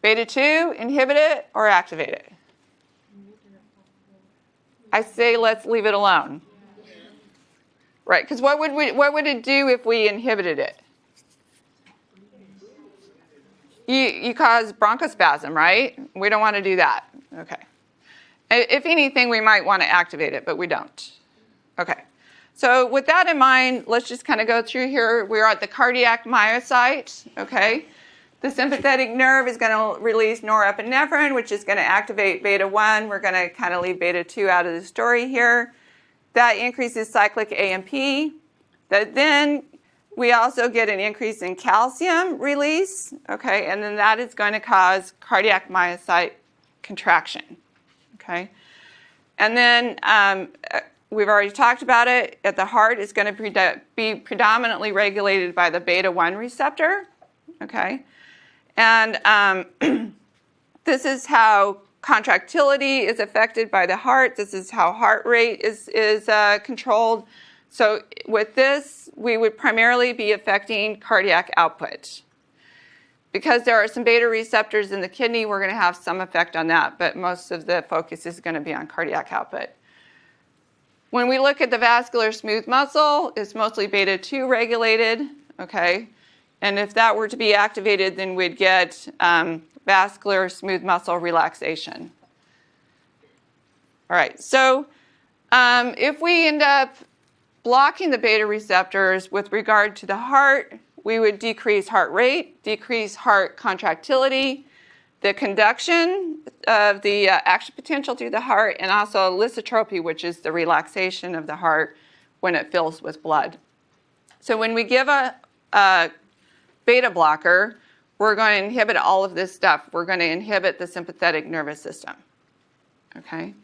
Speaker 4: Beta 2, inhibit it or activate it? I say let's leave it alone. Right, because what would it do if we inhibited it? You cause bronchospasm, right? We don't want to do that. Okay. If anything, we might want to activate it, but we don't. Okay. So with that in mind, let's just kind of go through here. We're at the cardiac myocyte, okay? The sympathetic nerve is going to release norepinephrine, which is going to activate beta 1. We're going to kind of leave beta 2 out of the story here. That increases cyclic AMP. Then we also get an increase in calcium release, okay? And then that is going to cause cardiac myocyte contraction, okay? And then we've already talked about it. At the heart, it's going to be predominantly regulated by the beta 1 receptor, okay? And this is how contractility is affected by the heart. This is how heart rate is controlled. So with this, we would primarily be affecting cardiac output. Because there are some beta receptors in the kidney, we're going to have some effect on that, but most of the focus is going to be on cardiac output. When we look at the vascular smooth muscle, it's mostly beta 2 regulated, okay? And if that were to be activated, then we'd get vascular smooth muscle relaxation. All right, so if we end up blocking the beta receptors with regard to the heart, we would decrease heart rate, decrease heart contractility, the conduction of the action potential through the heart, and also lysotropy, which is the relaxation of the heart when it fills with blood. So when we give a beta blocker, we're going to inhibit all of this stuff. We're going to inhibit the sympathetic nervous system, okay?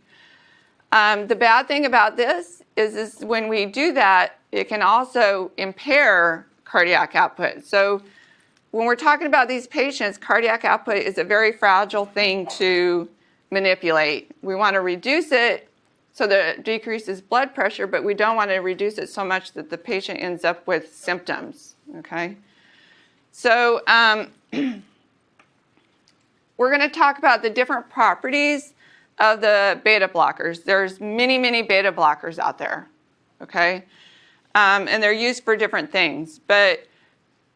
Speaker 4: The bad thing about this is when we do that, it can also impair cardiac output. So when we're talking about these patients, cardiac output is a very fragile thing to manipulate. We want to reduce it so that it decreases blood pressure, but we don't want to reduce it so much that the patient ends up with symptoms, okay? So we're going to talk about the different properties of the beta blockers. There's many, many beta blockers out there, okay? And they're used for different things. But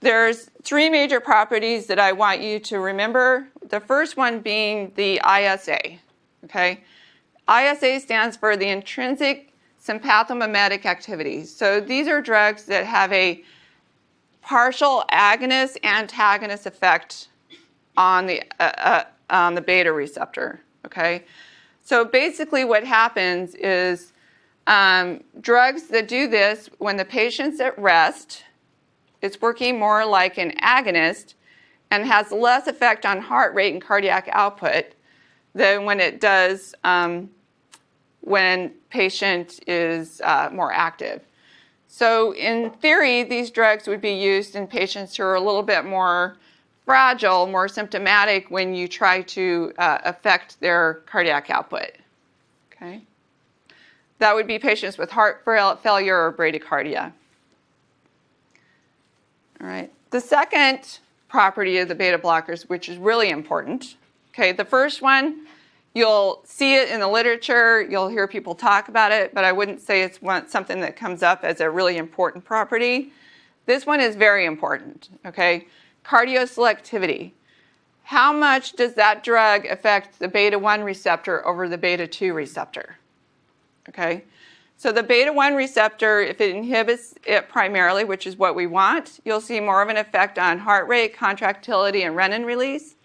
Speaker 4: there's 3 major properties that I want you to remember. The first one being the ISA, okay? ISA stands for the intrinsic sympathomimetic activity. So these are drugs that have a partial agonist-antagonist effect on the beta receptor, okay? So basically what happens is drugs that do this, when the patient's at rest, it's working more like an agonist and has less effect on heart rate and cardiac output than when it does when patient is more active. So in theory, these drugs would be used in patients who are a little bit more fragile, more symptomatic when you try to affect their cardiac output, okay? That would be patients with heart failure or bradycardia. All right. The second property of the beta blockers, which is really important, okay, the first one, you'll see it in the literature, you'll hear people talk about it, but I wouldn't say it's something that comes up as a really important property. This one is very important, okay? Cardioselectivity. How much does that drug affect the beta 1 receptor over the beta 2 receptor? Okay? So the beta 1 receptor, if it inhibits it primarily, which is what we want, you'll see more of an effect on heart rate, contractility, and renin release.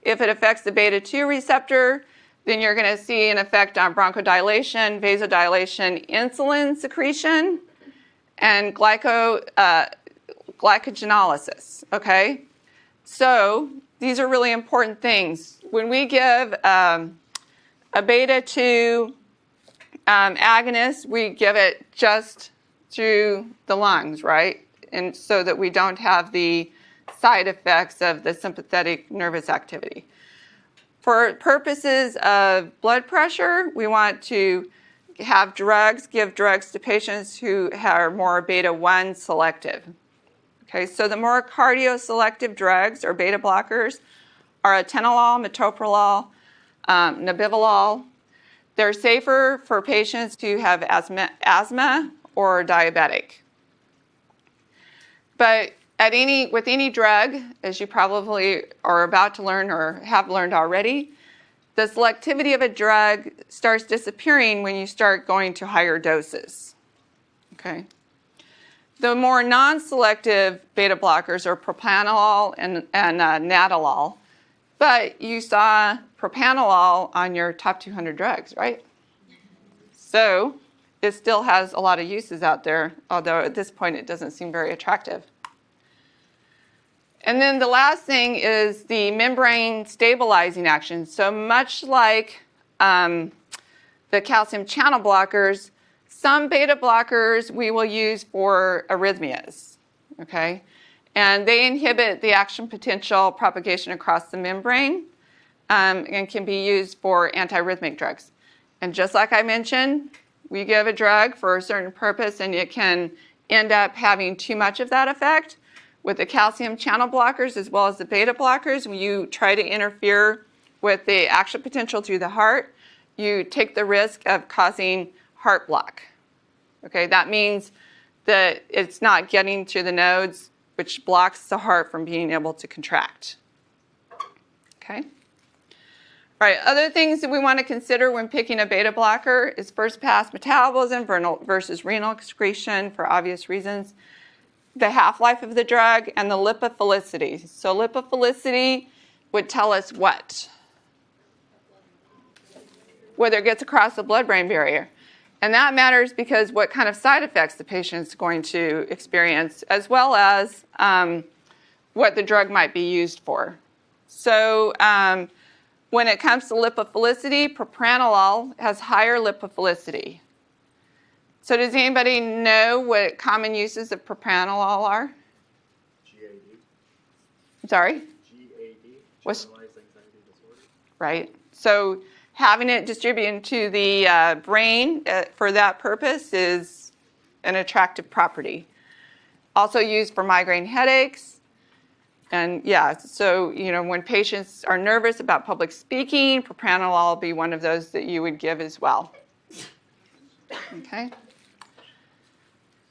Speaker 4: If it affects the beta 2 receptor, then you're going to see an effect on bronchodilation, vasodilation, insulin secretion, and glycogenolysis, okay? So these are really important things. When we give a beta 2 agonist, we give it just through the lungs, right? and so that we don't have the side effects of the sympathetic nervous activity. For purposes of blood pressure, we want to have give drugs to patients who are more beta-1 selective. Okay, so the more cardioselective drugs or beta blockers are atenolol, metoprolol, nebivolol. They're safer for patients who have asthma or diabetic. But with any drug, as you probably are about to learn or have learned already, the selectivity of a drug starts disappearing when you start going to higher doses. Okay. The more non-selective beta blockers are propranolol and nadolol, but you saw propranolol on your top 200 drugs, right? So it still has a lot of uses out there, although at this point it doesn't seem very attractive. And then the last thing is the membrane stabilizing action. So much like the calcium channel blockers, some beta blockers we will use for arrhythmias, okay? And they inhibit the action potential propagation across the membrane and can be used for antiarrhythmic drugs. And just like I mentioned, we give a drug for a certain purpose and it can end up having too much of that effect. With the calcium channel blockers as well as the beta blockers, when you try to interfere with the action potential through the heart, you take the risk of causing heart block. Okay, that means that it's not getting to the nodes, which blocks the heart from being able to contract. Okay. All right, other things that we want to consider when picking a beta blocker is first pass metabolism versus renal excretion for obvious reasons, the half-life of the drug, and the lipophilicity. So lipophilicity would tell us what? Whether it gets across the blood-brain barrier. And that matters because what kind of side effects the patient is going to experience, as well as what the drug might be used for. So when it comes to lipophilicity, propranolol has higher lipophilicity. So does anybody know what common uses of propranolol are?
Speaker 5: GAD.
Speaker 4: I'm sorry?
Speaker 5: GAD.
Speaker 4: What's
Speaker 5: Generalized anxiety disorder.
Speaker 4: right? So having it distributed to the brain for that purpose is an attractive property. Also used for migraine headaches. And yeah, so when patients are nervous about public speaking, propranolol will be one of those that you would give as well. Okay.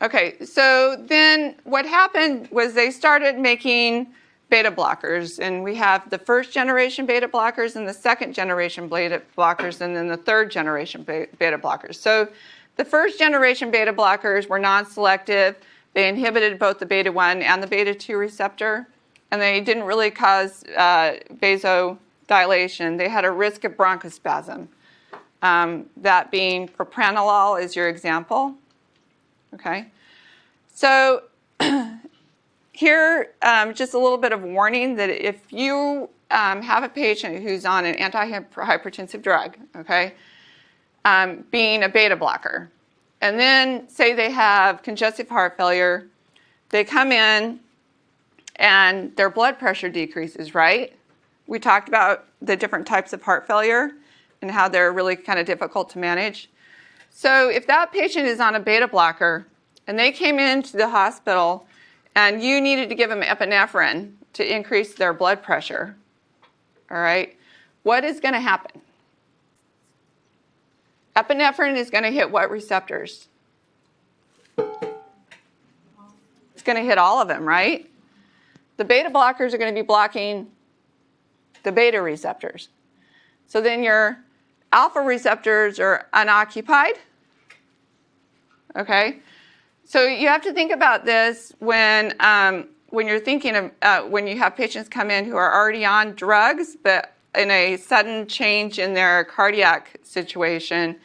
Speaker 4: Okay, so then what happened was they started making beta blockers, and we have the first generation beta blockers and the second generation beta blockers and then the third generation beta blockers. So the first generation beta blockers were non-selective. They inhibited both the beta-1 and the beta-2 receptor, and they didn't really cause vasodilation. They had a risk of bronchospasm. That being propranolol is your example. Okay, so here, just a little bit of warning that if you have a patient who's on an antihypertensive drug, okay, being a beta blocker, and then say they have congestive heart failure, they come in and their blood pressure decreases, right? We talked about the different types of heart failure and how they're really kind of difficult to manage. So if that patient is on a beta blocker and they came into the hospital and you needed to give them epinephrine to increase their blood pressure, all right, what is going to happen? Epinephrine is going to hit what receptors? It's going to hit all of them, right? The beta blockers are going to be blocking the beta receptors. So then your alpha receptors are unoccupied. Okay? So you have to think about this when you're thinking of when you have patients come in who are already on drugs, but in a sudden change in their cardiac situation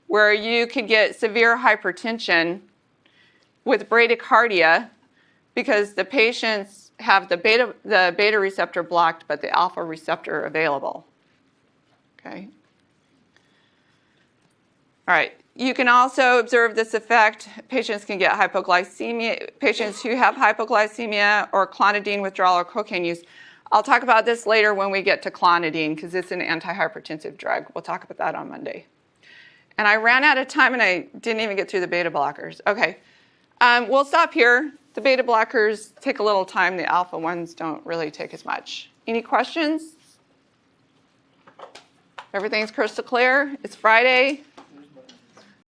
Speaker 4: where you could get severe hypertension with bradycardia because the patients have the beta receptor blocked but the alpha receptor available. Okay. All right. You can also observe this effect. Patients can get hypoglycemia. Patients who have hypoglycemia or clonidine withdrawal or cocaine use. I'll talk about this later when we get to clonidine because it's an antihypertensive drug. We'll talk about that on Monday. And I ran out of time and I didn't even get through the beta blockers. Okay. We'll stop here. The beta blockers take a little time. The alpha ones don't really take as much. Any questions? Everything's crystal clear. It's Friday.